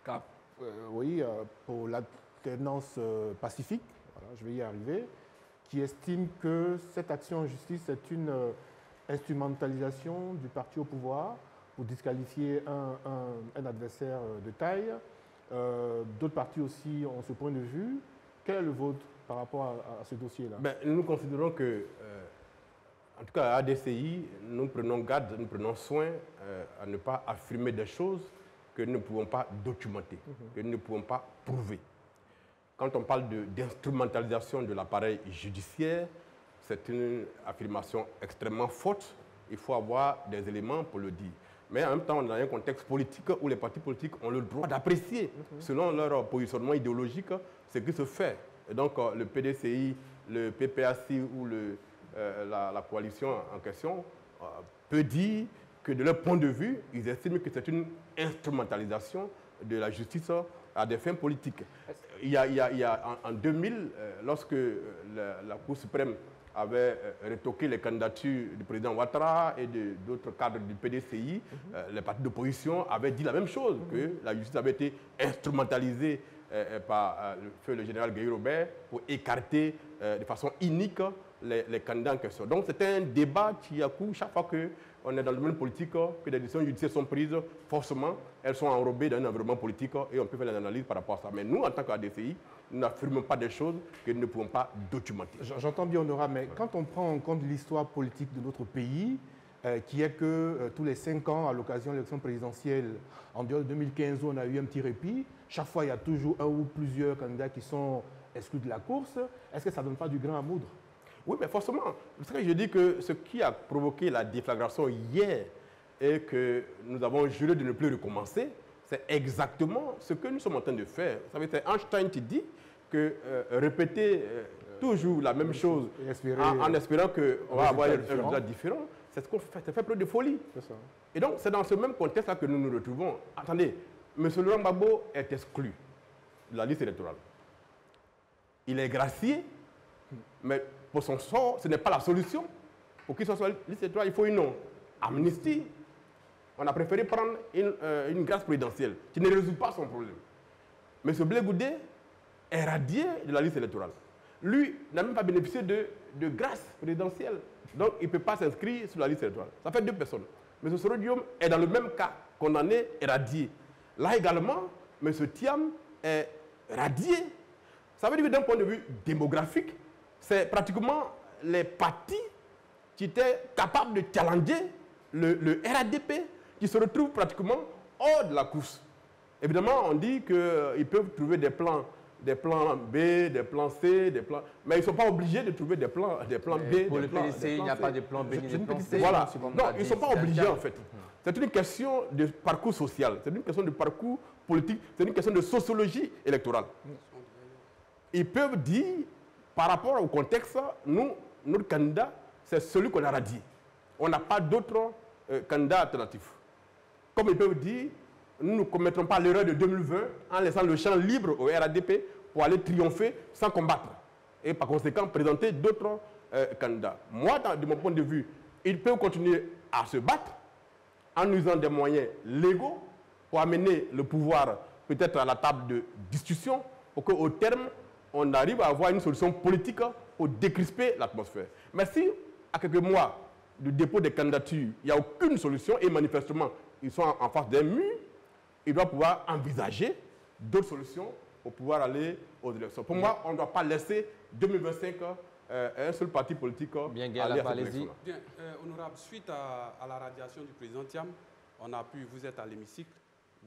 Cap. pour l'alternance pacifique, voilà, je vais y arriver, qui estime que cette action en justice est une instrumentalisation du parti au pouvoir pour disqualifier un adversaire de taille. D'autres partis aussi ont ce point de vue. Quel est le vôtre par rapport à ce dossier-là? Nous considérons que, en tout cas à ADCI, nous prenons garde, nous prenons soin à ne pas affirmer des choses que nous ne pouvons pas documenter, que nous ne pouvons pas prouver. Quand on parle d'instrumentalisation de l'appareil judiciaire, c'est une affirmation extrêmement forte. Il faut avoir des éléments pour le dire. Mais en même temps, on est dans un contexte politique où les partis politiques ont le droit d'apprécier, selon leur positionnement idéologique, ce qui se fait. Et donc, le PDCI, le PPAC ou la coalition en question peut dire que, de leur point de vue, ils estiment que c'est une instrumentalisation de la justice à des fins politiques. Il y a en 2000, lorsque la Cour suprême avait retoqué les candidatures du président Ouattara et d'autres cadres du PDCI, les partis d'opposition avaient dit la même chose, que la justice avait été instrumentalisée par le général Guy Robert pour écarter de façon inique les candidats en question. Donc c'est un débat qui a cours chaque fois qu'on est dans le domaine politique, que des décisions judiciaires sont prises, forcément, elles sont enrobées dans un environnement politique et on peut faire des analyses par rapport à ça. Mais nous, en tant qu'ADCI, nous n'affirmons pas des choses que nous ne pouvons pas documenter. J'entends bien, Honora, mais quand on prend en compte l'histoire politique de notre pays, qui est que tous les 5 ans, à l'occasion de l'élection présidentielle, en dehors de 2015, où on a eu un petit répit, chaque fois, il y a toujours un ou plusieurs candidats qui sont exclus de la course. Est-ce que ça ne donne pas du grain à moudre? Oui, mais forcément. C'est pour ça que je dis que ce qui a provoqué la déflagration hier et que nous avons juré de ne plus recommencer, c'est exactement ce que nous sommes en train de faire. Vous savez, c'est Einstein qui dit que répéter toujours la même chose en espérant qu'on va avoir un résultat différent, c'est ce qu'on fait. Ça fait preuve de folie. Ça. Et donc, c'est dans ce même contexte-là que nous nous retrouvons. Attendez, M. Laurent Gbagbo est exclu de la liste électorale. Il est gracié, mais pour son sort, ce n'est pas la solution. Pour qu'il soit sur la liste électorale, il faut une amnistie. On a préféré prendre une grâce présidentielle qui ne résout pas son problème. M. Blé Goudé est radié de la liste électorale. Lui n'a même pas bénéficié de grâce présidentielle. Donc, il ne peut pas s'inscrire sur la liste électorale. Ça fait 2 personnes. M. Soro Diom est dans le même cas, condamné et radié. Là également, M. Thiam est radié. Ça veut dire que d'un point de vue démographique, c'est pratiquement les partis qui étaient capables de challenger le RADP qui se retrouvent pratiquement hors de la course. Évidemment, on dit qu'ils peuvent trouver des plans B, des plans C, mais ils ne sont pas obligés de trouver des plans B. Pour le PDC, il n'y a pas de plan B ni de plan C. Voilà. Non, ils ne sont pas obligés en fait. C'est une question de parcours social, c'est une question de parcours politique, c'est une question de sociologie électorale. Ils peuvent dire, par rapport au contexte, notre candidat, c'est celui qu'on a radié. On n'a pas d'autres candidats alternatifs. Comme ils peuvent dire, nous ne commettrons pas l'erreur de 2020 en laissant le champ libre au RADP pour aller triompher sans combattre. Et par conséquent, présenter d'autres candidats. Moi, de mon point de vue, ils peuvent continuer à se battre en usant des moyens légaux pour amener le pouvoir peut-être à la table de discussion pour qu'au terme, on arrive à avoir une solution politique pour décrisper l'atmosphère. Mais si, à quelques mois du dépôt des candidatures, il n'y a aucune solution et manifestement, ils sont en face d'un mur, ils doivent pouvoir envisager d'autres solutions pour pouvoir aller aux élections. Pour moi, on ne doit pas laisser 2025 un seul parti politique aller à cette élection. Bien, honorable, suite à la radiation du président Thiam, vous êtes à l'hémicycle,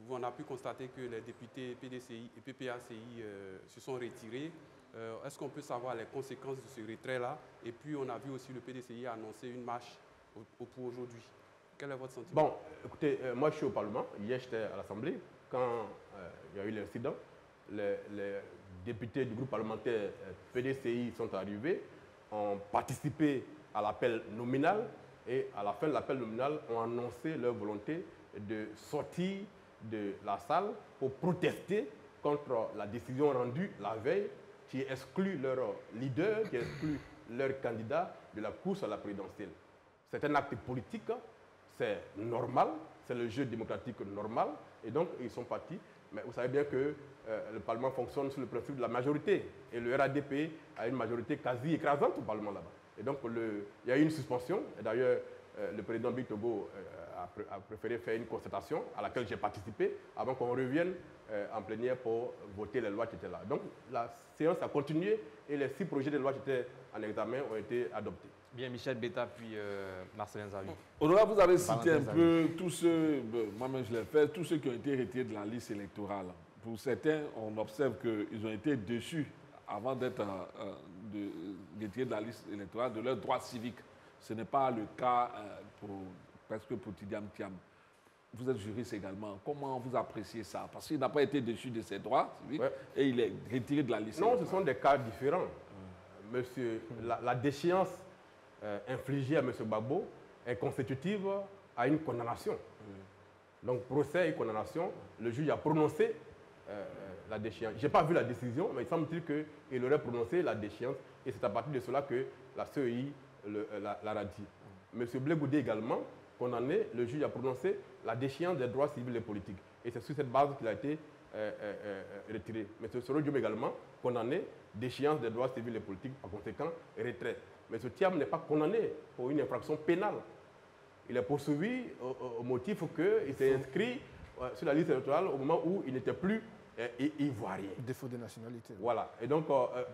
on a pu constater que les députés PDCI et PPACI se sont retirés. Est-ce qu'on peut savoir les conséquences de ce retrait-là? Et puis, on a vu aussi le PDCI annoncer une marche pour aujourd'hui. Quel est votre sentiment? Bon, écoutez, moi je suis au Parlement. Hier, j'étais à l'Assemblée. Quand il y a eu l'incident, les députés du groupe parlementaire PDCI sont arrivés, ont participé à l'appel nominal et à la fin de l'appel nominal, ont annoncé leur volonté de sortir de la salle pour protester contre la décision rendue la veille qui exclut leur leader, qui exclut leur candidat de la course à la présidentielle. C'est un acte politique, c'est normal, c'est le jeu démocratique normal, et donc ils sont partis. Mais vous savez bien que le Parlement fonctionne sur le principe de la majorité, et le RADP a une majorité quasi écrasante au Parlement là-bas. Et donc il y a eu une suspension, et d'ailleurs le président Big Togo a préféré faire une concertation à laquelle j'ai participé avant qu'on revienne en plénière pour voter les lois qui étaient là. Donc la séance a continué et les 6 projets de loi qui étaient en examen ont été adoptés. Bien, Michel Betta, puis Marcelin Zawi. Honorable, vous avez cité un peu tous ceux, moi-même je l'ai fait, tous ceux qui ont été retirés de la liste électorale. Pour certains, on observe qu'ils ont été déçus avant d'être retirés de la liste électorale de leurs droits civiques. Ce n'est pas le cas presque pour Tidiane Thiam. Vous êtes juriste également. Comment vous appréciez ça? Parce qu'il n'a pas été déchu de ses droits civiques et il est retiré de la liste. Non, ce sont des cas différents. Monsieur, la déchéance infligée à M. Gbagbo est constitutive à une condamnation. Donc, procès et condamnation, le juge a prononcé la déchéance. Je n'ai pas vu la décision, mais il semble-t-il qu'il aurait prononcé la déchéance et c'est à partir de cela que la CEI l'a radié. M. Blé Goudé également, condamné, le juge a prononcé la déchéance des droits civils et politiques. Et c'est sur cette base qu'il a été retiré. M. Soro Diop également, condamné, déchéance des droits civils et politiques, par conséquent, retrait. M. Thiam n'est pas condamné pour une infraction pénale. Il est poursuivi au motif qu'il s'est inscrit sur la liste électorale au moment où il n'était plus ivoirien. Défaut de nationalité. Voilà. Et donc,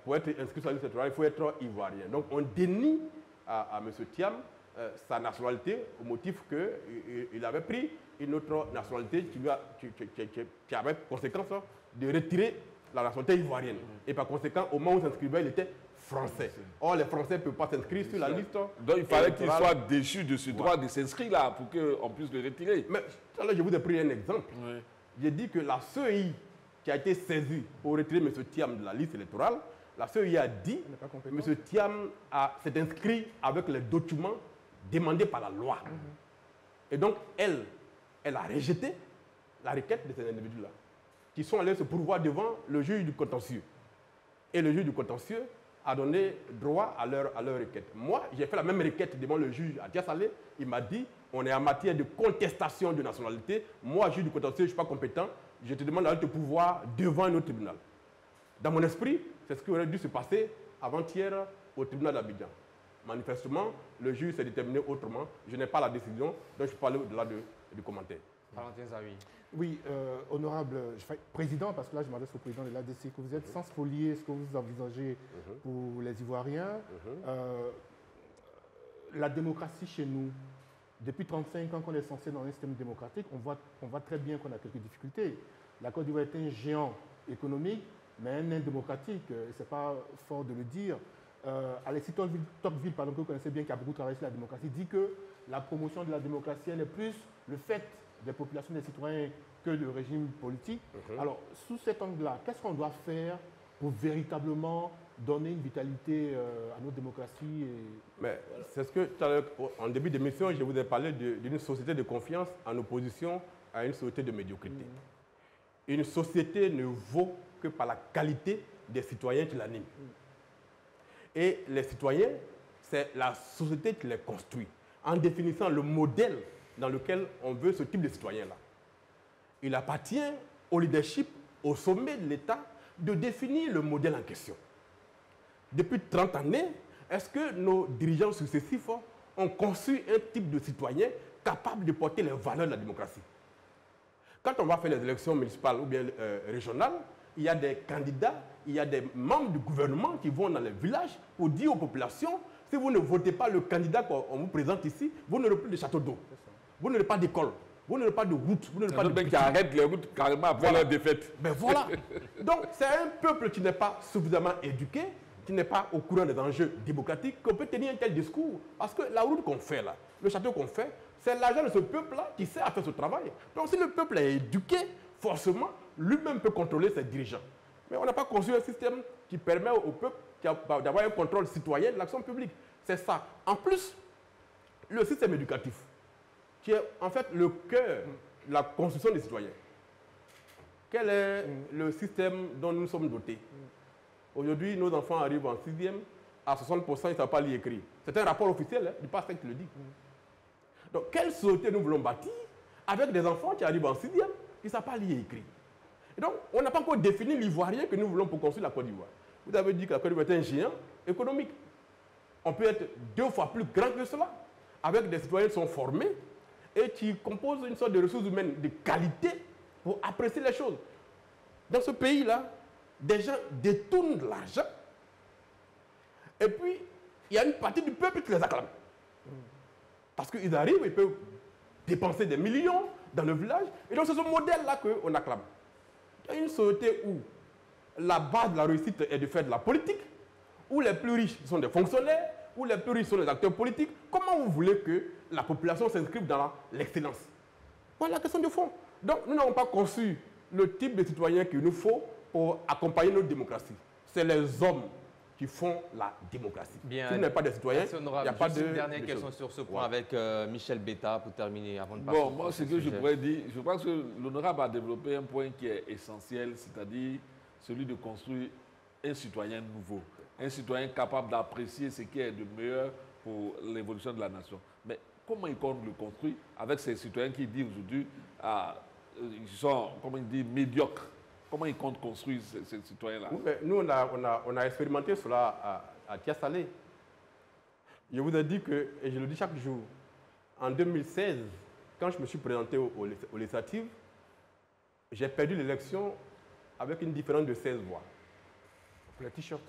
pour être inscrit sur la liste électorale, il faut être ivoirien. Donc, on dénie à M. Thiam sa nationalité au motif qu'il avait pris une autre nationalité qui avait conséquence de retirer la nationalité ivoirienne. Et par conséquent, au moment où il s'inscrivait, il était français. Or, les Français ne peuvent pas s'inscrire sur la liste. Donc, il fallait qu'il soit déchu de ce droit de s'inscrire là pour qu'on puisse le retirer. Mais là, je vous ai pris un exemple. Oui. J'ai dit que la CEI qui a été saisie pour retirer M. Thiam de la liste électorale, la CEI a dit que M. Thiam s'est inscrit avec les documents demandés par la loi. Et donc, elle a rejeté la requête de ces individus-là, qui sont allés se pourvoir devant le juge du contentieux. Et le juge du contentieux a donné droit à leur requête. Moi, j'ai fait la même requête devant le juge à Diassalé. Il m'a dit, on est en matière de contestation de nationalité. Moi, juge du contentieux, je ne suis pas compétent. Je te demande d'aller te pouvoir devant un autre tribunal. Dans mon esprit, c'est ce qui aurait dû se passer avant-hier au tribunal d'Abidjan. Manifestement, le juge s'est déterminé autrement. Je n'ai pas la décision, donc je peux aller au-delà du commentaire. Valentin Zawi. Oui, honorable président, parce que là je m'adresse au président de l'ADC, que vous êtes sans spolier ce que vous envisagez pour les Ivoiriens. La démocratie chez nous, depuis 35 ans qu'on est censé dans un système démocratique, on voit très bien qu'on a quelques difficultés. La Côte d'Ivoire est un géant économique, mais un nain démocratique, et ce n'est pas fort de le dire. Alexis Tocqueville, que vous connaissez bien, qui a beaucoup travaillé sur la démocratie, dit que la promotion de la démocratie, elle est plus le fait des populations, des citoyens, que le régime politique. Alors, sous cet angle-là, qu'est-ce qu'on doit faire pour véritablement donner une vitalité à notre démocratie Mais c'est ce que, en début d'émission, je vous ai parlé d'une société de confiance en opposition à une société de médiocrité. Une société ne vaut que par la qualité des citoyens qui l'animent. Et les citoyens, c'est la société qui les construit, en définissant le modèle dans lequel on veut ce type de citoyen-là. Il appartient au leadership, au sommet de l'État, de définir le modèle en question. Depuis 30 années, est-ce que nos dirigeants successifs ont conçu un type de citoyen capable de porter les valeurs de la démocratie? Quand on va faire les élections municipales ou bien régionales, il y a des candidats, il y a des membres du gouvernement qui vont dans les villages pour dire aux populations, si vous ne votez pas le candidat qu'on vous présente ici, vous n'aurez plus de château d'eau, vous n'aurez pas d'école, vous n'aurez pas de route, vous n'aurez pas de... qui arrêtent les routes carrément après leur défaite. Ben voilà. Donc c'est un peuple qui n'est pas suffisamment éduqué, qui n'est pas au courant des enjeux démocratiques, qu'on peut tenir un tel discours. Parce que la route qu'on fait là, le château qu'on fait, c'est l'argent de ce peuple-là qui sert à faire ce travail. Donc si le peuple est éduqué, forcément, lui-même peut contrôler ses dirigeants. Mais on n'a pas construit un système qui permet au peuple d'avoir un contrôle citoyen de l'action publique. C'est ça. En plus, le système éducatif, qui est en fait le cœur de la construction des citoyens. Quel est le système dont nous sommes dotés? Aujourd'hui, nos enfants arrivent en 6e, à 60%, ils ne savent pas lire et écrire. C'est un rapport officiel du PASTEC qui le dit. Donc, quelle société nous voulons bâtir avec des enfants qui arrivent en 6e, qui ne savent pas lire et écrire? Et donc, on n'a pas encore défini l'Ivoirien que nous voulons pour construire la Côte d'Ivoire. Vous avez dit que la Côte d'Ivoire est un géant économique. On peut être 2 fois plus grand que cela, avec des citoyens qui sont formés et qui composent une sorte de ressources humaines de qualité pour apprécier les choses. Dans ce pays-là, des gens détournent l'argent et puis il y a une partie du peuple qui les acclame. Parce qu'ils arrivent, ils peuvent dépenser des millions dans le village. Et donc c'est ce modèle-là qu'on acclame. Il y a une société où la base de la réussite est de faire de la politique, où les plus riches sont des fonctionnaires, où les plus riches sont des acteurs politiques. Comment vous voulez que la population s'inscrive dans l'excellence? Voilà la question de fond. Donc nous n'avons pas conçu le type de citoyens qu'il nous faut pour accompagner notre démocratie. C'est les hommes qui font la démocratie. Bien. Si vous n'avez pas de citoyens, il n'y a pas de... Une dernière question sur ce point avec Michel Betta pour terminer avant de passer. Bon, moi, ce que je pourrais dire, je pense que l'honorable a développé un point qui est essentiel, c'est-à-dire celui de construire un citoyen nouveau, un citoyen capable d'apprécier ce qui est de meilleur pour l'évolution de la nation. Mais comment il compte le construire avec ces citoyens qui disent aujourd'hui, ils sont, comment il dit, médiocres? Comment ils comptent construire ces citoyens-là? Oui, nous, on a expérimenté cela à Tiasalé. Je vous ai dit que, et je le dis chaque jour, en 2016, quand je me suis présenté aux législatives, j'ai perdu l'élection avec une différence de 16 voix. Le t-shirt.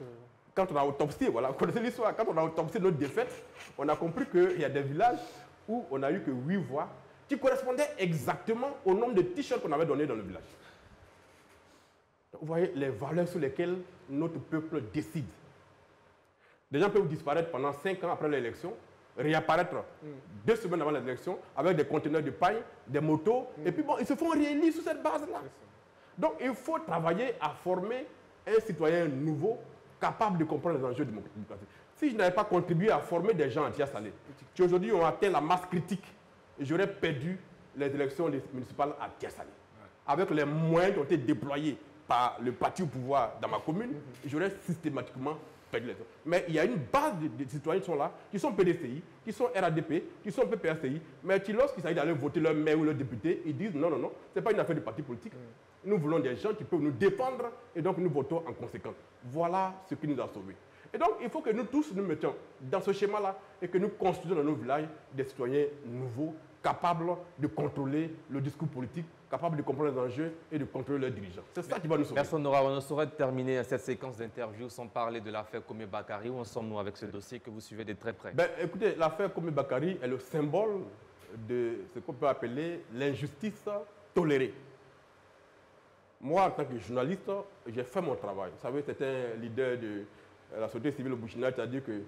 Quand on a autopsié, voilà, vous connaissez l'histoire, quand on a autopsié notre défaite, on a compris qu'il y a des villages où on n'a eu que 8 voix qui correspondaient exactement au nombre de t-shirts qu'on avait donné dans le village. Vous voyez les valeurs sur lesquelles notre peuple décide. Des gens peuvent disparaître pendant 5 ans après l'élection, réapparaître 2 semaines avant l'élection avec des conteneurs de paille, des motos, et puis bon, ils se font réélire sur cette base-là. Donc il faut travailler à former un citoyen nouveau capable de comprendre les enjeux démocratiques. Si je n'avais pas contribué à former des gens à Tiasalé, qui aujourd'hui ont atteint la masse critique, j'aurais perdu les élections municipales à Tiasalé. Avec les moyens qui ont été déployés par le parti au pouvoir dans ma commune, j'aurais systématiquement perdu les élections. Mais il y a une base de citoyens qui sont là, qui sont PDCI, qui sont RADP, qui sont PPRCI, mais qui, lorsqu'il s'agit d'aller voter leur maire ou leur député, ils disent non, non, non, ce n'est pas une affaire de parti politique. Nous voulons des gens qui peuvent nous défendre et donc nous votons en conséquence. Voilà ce qui nous a sauvés. Et donc, il faut que nous tous nous mettions dans ce schéma-là et que nous construisons dans nos villages des citoyens nouveaux, capables de contrôler le discours politique, capables de comprendre les enjeux et de contrôler leurs dirigeants. C'est ça qui va nous sauver. Merci Honorable. On ne saurait terminer cette séquence d'interview sans parler de l'affaire Komé Bakary. Où en sommes-nous avec ce dossier que vous suivez de très près? Écoutez, l'affaire Komé Bakary est le symbole de ce qu'on peut appeler l'injustice tolérée. Moi, en tant que journaliste, j'ai fait mon travail. Vous savez, c'est un leader de la société civile au Burkina qui a dit que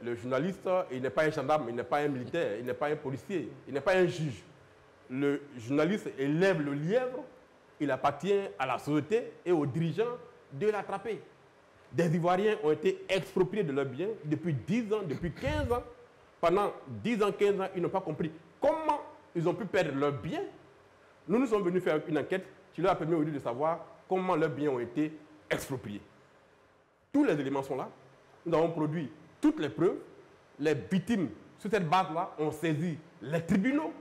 le journaliste, il n'est pas un gendarme, il n'est pas un militaire, il n'est pas un policier, il n'est pas un juge. Le journaliste élève le lièvre, il appartient à la société et aux dirigeants de l'attraper. Des Ivoiriens ont été expropriés de leurs biens depuis 10 ans, depuis 15 ans. Pendant 10 ans, 15 ans, ils n'ont pas compris comment ils ont pu perdre leurs biens. Nous sommes venus faire une enquête qui leur a permis aujourd'hui de savoir comment leurs biens ont été expropriés. Tous les éléments sont là. Nous avons produit toutes les preuves. Les victimes, sur cette base-là, ont saisi les tribunaux.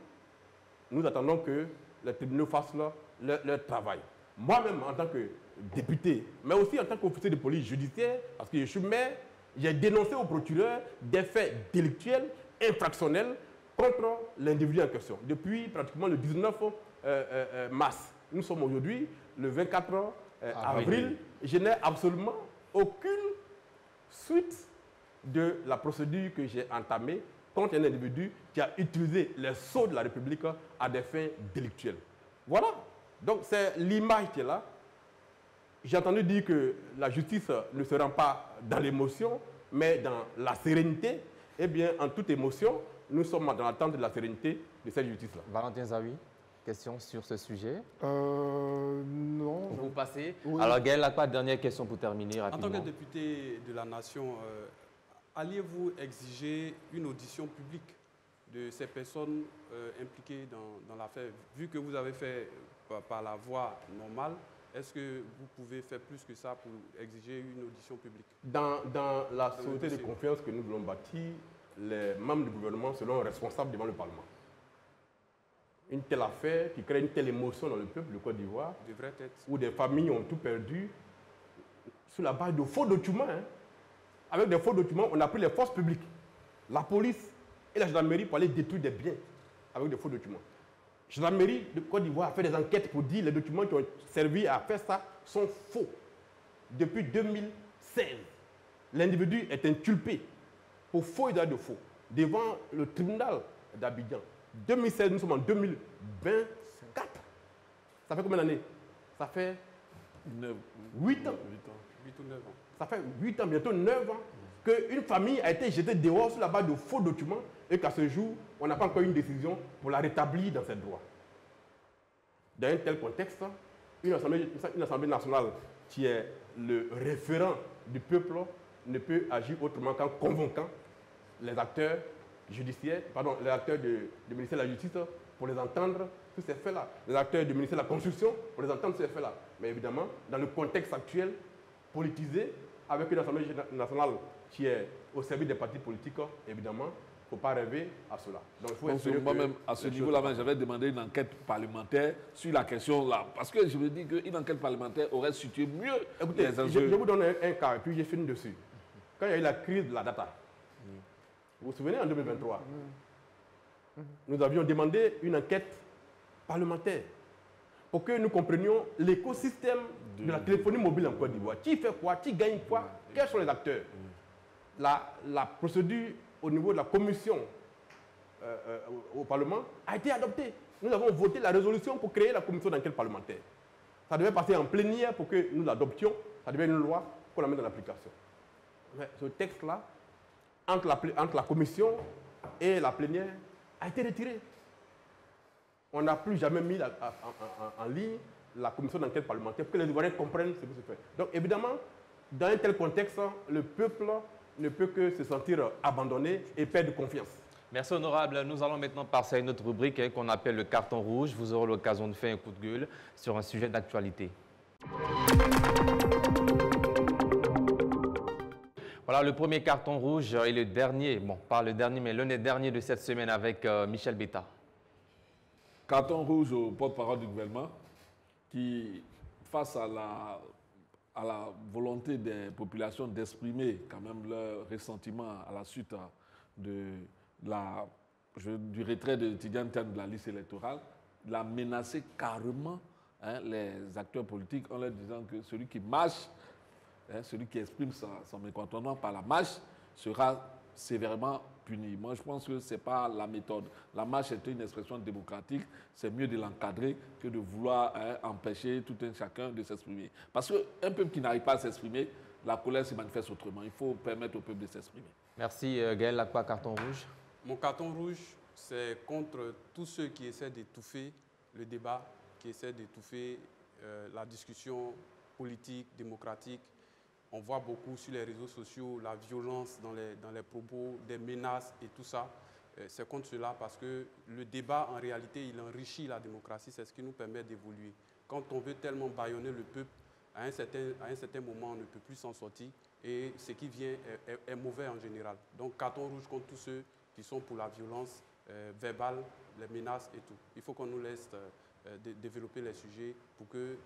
Nous attendons que les tribunaux fassent leur travail. Moi-même, en tant que député, mais aussi en tant qu'officier de police judiciaire, parce que je suis maire, j'ai dénoncé au procureur des faits délictuels, infractionnels, contre l'individu en question. Depuis pratiquement le 19 mars. Nous sommes aujourd'hui le 24 avril. Je n'ai absolument aucune suite de la procédure que j'ai entamée contre un individu qui a utilisé les sceaux de la République à des fins délictuelles. Voilà. Donc c'est l'image qui est là. J'ai entendu dire que la justice ne se rend pas dans l'émotion, mais dans la sérénité. Eh bien, en toute émotion, nous sommes dans l'attente de la sérénité de cette justice-là. Valentin Zawi, question sur ce sujet? Non. Vous passez. Oui. Alors, Gaël Lakpa, dernière question pour terminer rapidement. En tant que député de la Nation, alliez-vous exiger une audition publique de ces personnes impliquées dans l'affaire? Vu que vous avez fait par la voie normale, est-ce que vous pouvez faire plus que ça pour exiger une audition publique? Dans la société de confiance que nous voulons bâtir, les membres du gouvernement seront responsables devant le Parlement. une telle affaire qui crée une telle émotion dans le peuple de Côte d'Ivoire, où des familles ont tout perdu sur la base de faux documents. Hein. Avec des faux documents, on a pris les forces publiques, la police et la gendarmerie pour aller détruire des biens avec des faux documents. La gendarmerie de Côte d'Ivoire a fait des enquêtes pour dire que les documents qui ont servi à faire ça sont faux. Depuis 2016, l'individu est inculpé pour faux et de faux devant le tribunal d'Abidjan. 2016, nous sommes en 2024. Ça fait combien d'années? Ça fait 8 ans. 8 ou 9 ans. Ça fait 8 ans, bientôt 9 ans, qu'une famille a été jetée dehors sur la base de faux documents et qu'à ce jour, on n'a pas encore eu une décision pour la rétablir dans ses droits. Dans un tel contexte, une assemblée nationale qui est le référent du peuple ne peut agir autrement qu'en convoquant les acteurs judiciaires, pardon, les acteurs du ministère de la Justice pour les entendre sur ces faits-là, les acteurs du ministère de la Construction pour les entendre sur ces faits-là. Mais évidemment, dans le contexte actuel, politisé, avec une assemblée nationale qui est au service des partis politiques, évidemment, il ne faut pas rêver à cela. Donc, il faut moi-même, à ce niveau-là, j'avais demandé une enquête parlementaire sur la question-là. Parce que je me dis qu'une enquête parlementaire aurait situé mieux. Écoutez, je vous donne un cas et puis j'ai fini dessus. Quand il y a eu la crise de la data, vous vous souvenez, en 2023, nous avions demandé une enquête parlementaire pour que nous comprenions l'écosystème de la téléphonie mobile en Côte d'Ivoire. Qui fait quoi? Qui gagne quoi? Quels sont les acteurs? La procédure au niveau de la commission au Parlement a été adoptée. Nous avons voté la résolution pour créer la commission d'enquête parlementaire. Ça devait passer en plénière pour que nous l'adoptions. Ça devait être une loi qu'on la mette dans l'application. Mais ce texte-là, entre la commission et la plénière, a été retiré. On n'a plus jamais mis en ligne la commission d'enquête parlementaire pour que les Ivoiriens comprennent ce qui se fait. Donc évidemment, dans un tel contexte, le peuple ne peut que se sentir abandonné et perdre confiance. Merci honorable. Nous allons maintenant passer à une autre rubrique qu'on appelle le carton rouge. Vous aurez l'occasion de faire un coup de gueule sur un sujet d'actualité. Voilà, le premier carton rouge et le dernier, bon, pas le dernier, mais l'un des derniers de cette semaine avec Michel Betta. Carton rouge au porte-parole du gouvernement qui, face à la volonté des populations d'exprimer quand même leur ressentiment à la suite du retrait de Tidiane Tine de la liste électorale, il a menacé carrément les acteurs politiques en leur disant que celui qui marche, celui qui exprime son mécontentement par la marche sera sévèrement puni. Moi, je pense que ce n'est pas la méthode. La marche est une expression démocratique. C'est mieux de l'encadrer que de vouloir empêcher tout un chacun de s'exprimer. Parce qu'un peuple qui n'arrive pas à s'exprimer, la colère se manifeste autrement. Il faut permettre au peuple de s'exprimer. Merci. Gaël Lacroix, carton rouge. Mon carton rouge, c'est contre tous ceux qui essaient d'étouffer le débat, qui essaient d'étouffer la discussion politique, démocratique. On voit beaucoup sur les réseaux sociaux la violence dans les propos, des menaces et tout ça. C'est contre cela parce que le débat, en réalité, il enrichit la démocratie. C'est ce qui nous permet d'évoluer. Quand on veut tellement bâillonner le peuple, à un certain moment, on ne peut plus s'en sortir. Et ce qui vient est mauvais en général. Donc, carton rouge contre tous ceux qui sont pour la violence verbale, les menaces et tout. Il faut qu'on nous laisse développer les sujets pour que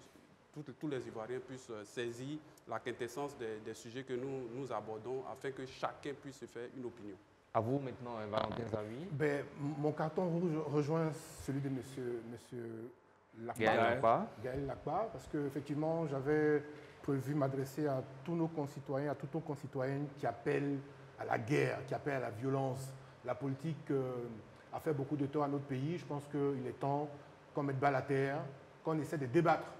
tous les Ivoiriens puissent saisir la quintessence des sujets que nous abordons afin que chacun puisse se faire une opinion. À vous maintenant, Valentin Zawi. Mon carton rouge rejoint celui de M. Gaël Lacroix, parce qu'effectivement, j'avais prévu m'adresser à tous nos concitoyens, à toutes nos concitoyennes qui appellent à la guerre, qui appellent à la violence. La politique a fait beaucoup de tort à notre pays. Je pense qu'il est temps qu'on mette balle à terre, qu'on essaie de débattre.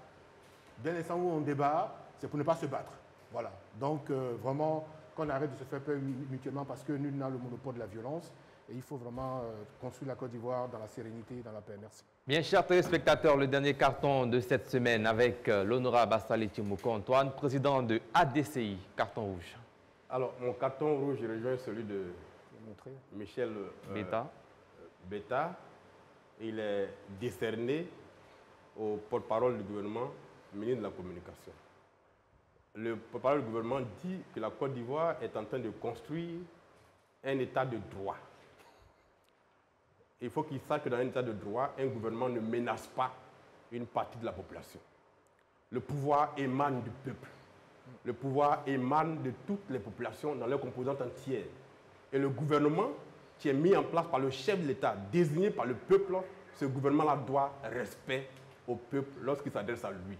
Dès l'instant où on débat, c'est pour ne pas se battre. Voilà. Donc, vraiment, qu'on arrête de se faire peur mutuellement parce que nul n'a le monopole de la violence. Et il faut vraiment construire la Côte d'Ivoire dans la sérénité et dans la paix. Merci. Bien, chers téléspectateurs, le dernier carton de cette semaine avec l'honorable Astali Timoko Antoine, président de ADCI. Carton rouge. Alors, mon carton rouge, je rejoins celui de Michel Betta. Il est décerné au porte-parole du gouvernement, ministre de la Communication. Le porte-parole du gouvernement dit que la Côte d'Ivoire est en train de construire un état de droit. il faut qu'ils sachent que dans un état de droit, un gouvernement ne menace pas une partie de la population. Le pouvoir émane du peuple. Le pouvoir émane de toutes les populations dans leurs composantes entières. Et le gouvernement qui est mis en place par le chef de l'État, désigné par le peuple, ce gouvernement-là doit respect au peuple lorsqu'il s'adresse à lui.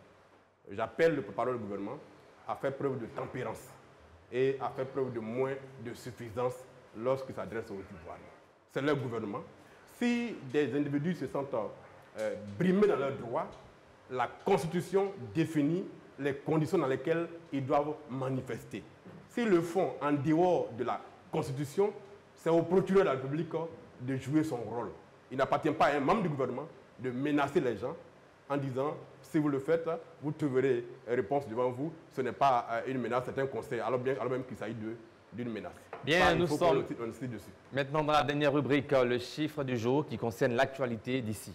J'appelle le porte-parole du gouvernement à faire preuve de tempérance et à faire preuve de moins de suffisance lorsqu'il s'adresse aux Ivoiriens. C'est leur gouvernement. Si des individus se sentent brimés dans leurs droits, la Constitution définit les conditions dans lesquelles ils doivent manifester. S'ils le font en dehors de la Constitution, c'est au procureur de la République de jouer son rôle. Il n'appartient pas à un membre du gouvernement de menacer les gens en disant « si vous le faites, vous trouverez réponse devant vous, ce n'est pas une menace, c'est un conseil, alors même qu'il s'agit d'une menace ». Bien, ça, nous sommes dessus. Maintenant dans la dernière rubrique, le chiffre du jour qui concerne l'actualité d'ici.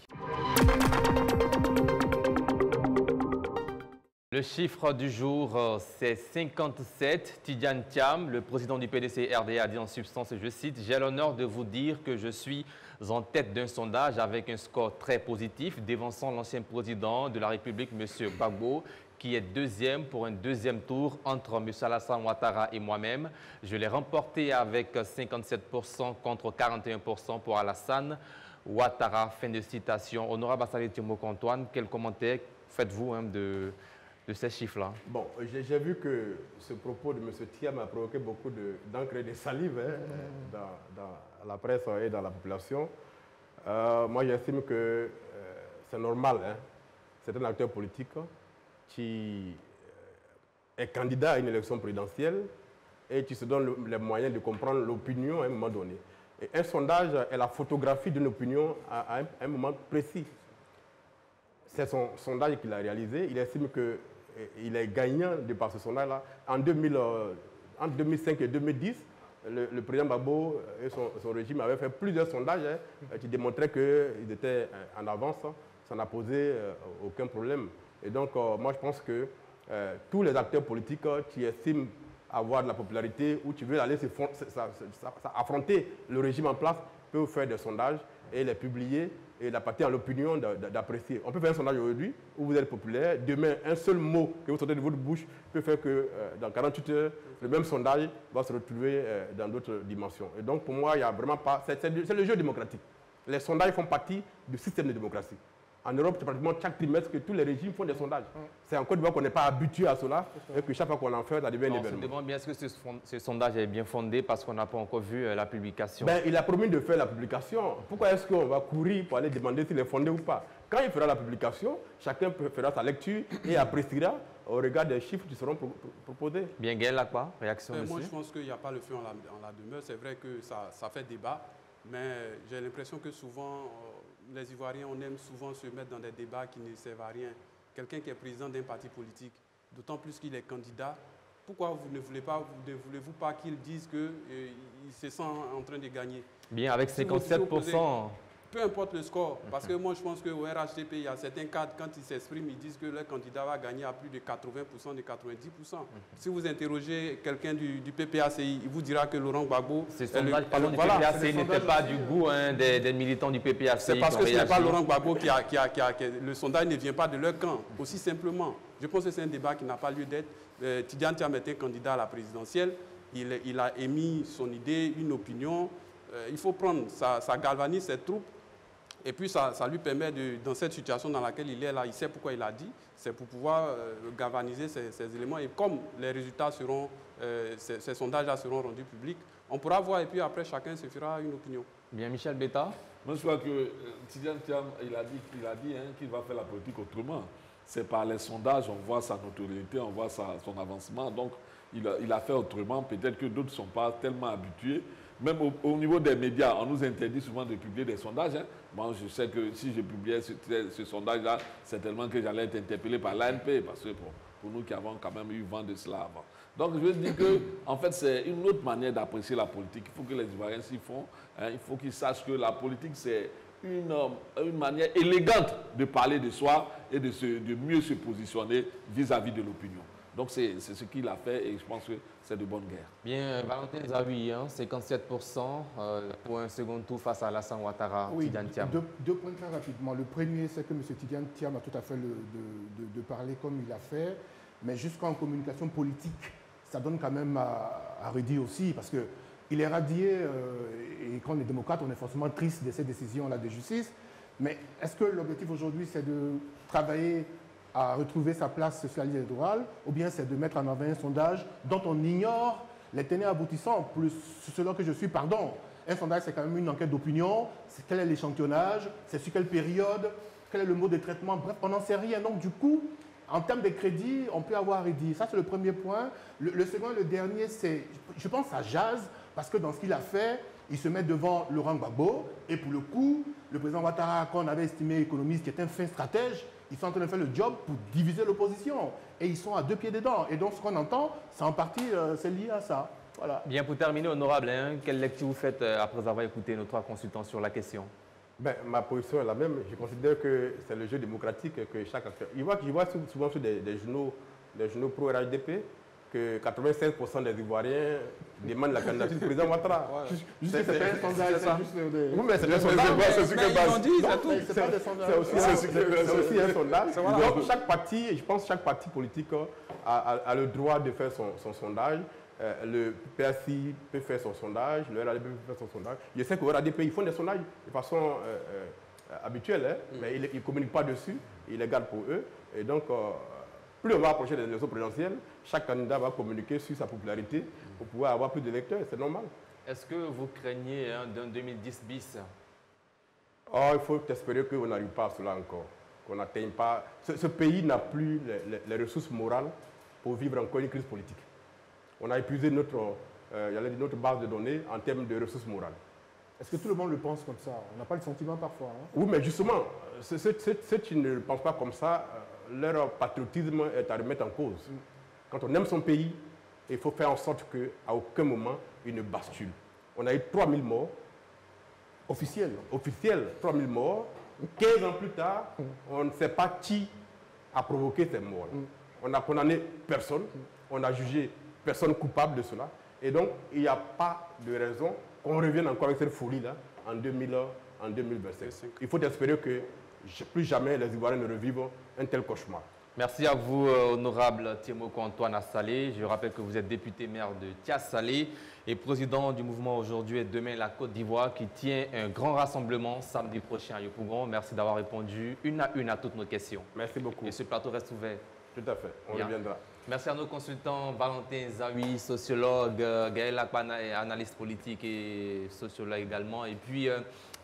Le chiffre du jour, c'est 57. Tidjane Thiam, le président du PDC-RDA, a dit en substance, et je cite, « J'ai l'honneur de vous dire que je suis en tête d'un sondage avec un score très positif, dévançant l'ancien président de la République, M. Gbagbo, qui est deuxième pour un deuxième tour entre M. Alassane Ouattara et moi-même. Je l'ai remporté avec 57% contre 41% pour Alassane Ouattara. » Fin de citation. Honorable Assalé Timoco-Antoine, quel commentaire faites-vous de ces chiffres-là? Bon, j'ai vu que ce propos de M. Thiam a provoqué beaucoup d'encre et de salive dans la presse et dans la population. Moi, j'estime que c'est normal. C'est un acteur politique qui est candidat à une élection présidentielle et qui se donne les moyens de comprendre l'opinion à un moment donné. Et un sondage est la photographie d'une opinion à un moment précis. C'est son sondage qu'il a réalisé. Il estime qu'il est gagnant de par ce sondage-là. En 2005 et 2010, le président Gbagbo et son régime avaient fait plusieurs sondages qui démontraient qu'ils étaient en avance. Ça n'a posé aucun problème. Et donc, moi, je pense que tous les acteurs politiques qui estiment avoir de la popularité ou qui veulent aller affronter le régime en place peuvent faire des sondages et les publier et la partie à l'opinion d'apprécier. On peut faire un sondage aujourd'hui où vous êtes populaire. Demain, un seul mot que vous sortez de votre bouche peut faire que dans 48 heures, le même sondage va se retrouver dans d'autres dimensions. Et donc, pour moi, il n'y a vraiment pas... C'est le jeu démocratique. Les sondages font partie du système de démocratie. En Europe, c'est pratiquement chaque trimestre que tous les régimes font des sondages. C'est en Côte d'Ivoire qu'on n'est pas habitué à cela et que chaque fois qu'on en fait, ça devient un événement. On se demande bien est-ce que ce sondage est bien fondé parce qu'on n'a pas encore vu la publication. Il a promis de faire la publication. Pourquoi est-ce qu'on va courir pour aller demander s'il est fondé ou pas? Quand il fera la publication, chacun fera sa lecture et appréciera au regard des chiffres qui seront proposés. Bien, Gaël, là quoi? Réaction Moi, je pense qu'il n'y a pas le feu en la demeure. C'est vrai que ça fait débat, mais j'ai l'impression que souvent... les Ivoiriens, on aime souvent se mettre dans des débats qui ne servent à rien. Quelqu'un qui est président d'un parti politique, d'autant plus qu'il est candidat, pourquoi vous ne voulez-vous pas qu'il dise qu'il se sent en train de gagner? Bien, avec 57%. Peu importe le score, parce que moi je pense qu'au RHDP, il y a certains cadres, quand ils s'expriment, ils disent que leur candidat va gagner à plus de 80%, de 90%. Si vous interrogez quelqu'un du PPACI, il vous dira que Laurent Gbagbo... Ce sondage parlant du PPACI n'était pas du goût des militants du PPACI. C'est parce que ce n'est pas Laurent Gbagbo le sondage ne vient pas de leur camp, aussi simplement. Je pense que c'est un débat qui n'a pas lieu d'être. Tidjane Thiam était candidat à la présidentielle, il a émis son idée, une opinion. Il faut prendre, ça galvanise ses troupes. Et puis, ça lui permet, dans cette situation dans laquelle il est là, il sait pourquoi il a dit, c'est pour pouvoir galvaniser ces éléments. Et comme les résultats seront, ces sondages-là seront rendus publics, on pourra voir et puis après, chacun se fera une opinion. Bien, Michel Betta. Moi, je crois que Tidjane Thiam, il a dit qu'il va faire la politique autrement. C'est par les sondages, on voit sa notoriété, on voit son avancement. Donc, il a fait autrement. Peut-être que d'autres ne sont pas tellement habitués. Même au niveau des médias, on nous interdit souvent de publier des sondages. Moi, je sais que si je publiais ce sondage-là, c'est tellement que j'allais être interpellé par l'ANP, parce que pour nous qui avons quand même eu vent de cela avant. Donc, je veux dire que, en fait, c'est une autre manière d'apprécier la politique. Il faut que les Ivoiriens s'y font. Il faut qu'ils sachent que la politique, c'est une manière élégante de parler de soi et de mieux se positionner vis-à-vis de l'opinion. Donc c'est ce qu'il a fait et je pense que c'est de bonne guerre. Bien, Valentin Zawi, 57% pour un second tour face à Alassane Ouattara, Oui, Tidiane Thiam. deux points très rapidement. Le premier, c'est que M. Tidiane Thiam a tout à fait de parler comme il a fait, mais jusqu'en communication politique, ça donne quand même à redire aussi, parce qu'il est radié, et quand on est démocrate, on est forcément triste de ces décisions-là de justice. Mais est-ce que l'objectif aujourd'hui, c'est de travailler à retrouver sa place sur la liste électorale, ou bien c'est de mettre en avant un sondage dont on ignore les tenants aboutissants, plus selon que je suis, pardon. Un sondage, c'est quand même une enquête d'opinion, c'est quel est l'échantillonnage, c'est sur quelle période, quel est le mode de traitement, bref, on n'en sait rien. Donc du coup, en termes de crédit, on peut avoir redit. Ça, c'est le premier point. Le second et le dernier, c'est, je pense à Jazz, parce que dans ce qu'il a fait, il se met devant Laurent Gbagbo, et pour le coup, le président Ouattara, qu'on avait estimé économiste, qui est un fin stratège, ils sont en train de faire le job pour diviser l'opposition. Et ils sont à deux pieds dedans. Et donc, ce qu'on entend, c'est en partie, c'est lié à ça. Voilà. Bien, pour terminer, honorable, quelle lecture vous faites après avoir écouté nos trois consultants sur la question? Ben, ma position est la même. Je considère que c'est le jeu démocratique que chaque acteur. Je vois souvent sur des journaux pro-RHDP que 96% des Ivoiriens demandent la candidature du président Ouattara. Juste que c'est pas un sondage, c'est juste des... Oui, mais c'est un sondage. C'est ce que passe. C'est pas des sondages. C'est aussi un sondage. Donc, chaque parti, je pense que chaque parti politique a le droit de faire son sondage. Le PSI peut faire son sondage, le RADP peut faire son sondage. Je sais qu'au RADP, ils font des sondages de façon habituelle, mais ils ne communiquent pas dessus, ils les gardent pour eux. Et donc, plus on va approcher des élections présidentielles, chaque candidat va communiquer sur sa popularité pour pouvoir avoir plus d'électeurs, c'est normal. Est-ce que vous craignez d'un 2010 bis? Il faut espérer qu'on n'arrive pas à cela encore, qu'on n'atteigne pas... Ce pays n'a plus les ressources morales pour vivre encore une crise politique. On a épuisé notre base de données en termes de ressources morales. Est-ce que tout le monde le pense comme ça? On n'a pas le sentiment parfois. Oui, mais justement, ceux qui ne le pensent pas comme ça, leur patriotisme est à remettre en cause. Quand on aime son pays, il faut faire en sorte qu'à aucun moment, il ne bascule. On a eu 3000 morts. Officiels. 3000 morts. 15 ans plus tard, on ne sait pas qui a provoqué ces morts. On n'a condamné personne. On a jugé personne coupable de cela. Et donc, il n'y a pas de raison qu'on revienne encore avec cette folie-là en 2025. Il faut espérer que plus jamais les Ivoiriens ne revivent un tel cauchemar. Merci à vous, honorable Tiemoko Antoine Assalé. Je rappelle que vous êtes député maire de Tias-Salé et président du mouvement Aujourd'hui et Demain la Côte d'Ivoire qui tient un grand rassemblement samedi prochain à Yopougon. Merci d'avoir répondu une à toutes nos questions. Merci beaucoup. Et ce plateau reste ouvert. Tout à fait, on reviendra. Merci à nos consultants, Valentin Zawi, sociologue, Gaël Akbana, analyste politique et sociologue également, et puis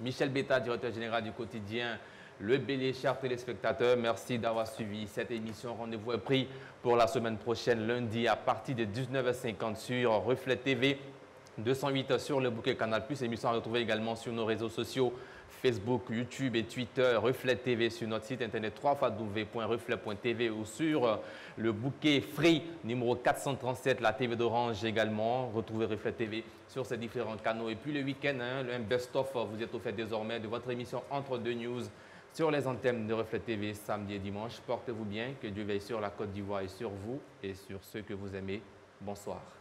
Michel Beta, directeur général du quotidien Le Bélier. Chers téléspectateurs, merci d'avoir suivi cette émission. Rendez-vous est pris pour la semaine prochaine, lundi, à partir de 19h50 sur Reflet TV, 208 sur le bouquet Canal+. Émission à retrouver également sur nos réseaux sociaux, Facebook, YouTube et Twitter, Reflet TV, sur notre site internet www.reflet.tv ou sur le bouquet Free numéro 437, la TV d'Orange également. Retrouvez Reflet TV sur ces différents canaux. Et puis le week-end, le best-of vous est offert désormais de votre émission Entre deux News sur les antennes de Reflet TV samedi et dimanche. Portez-vous bien, que Dieu veille sur la Côte d'Ivoire et sur vous et sur ceux que vous aimez. Bonsoir.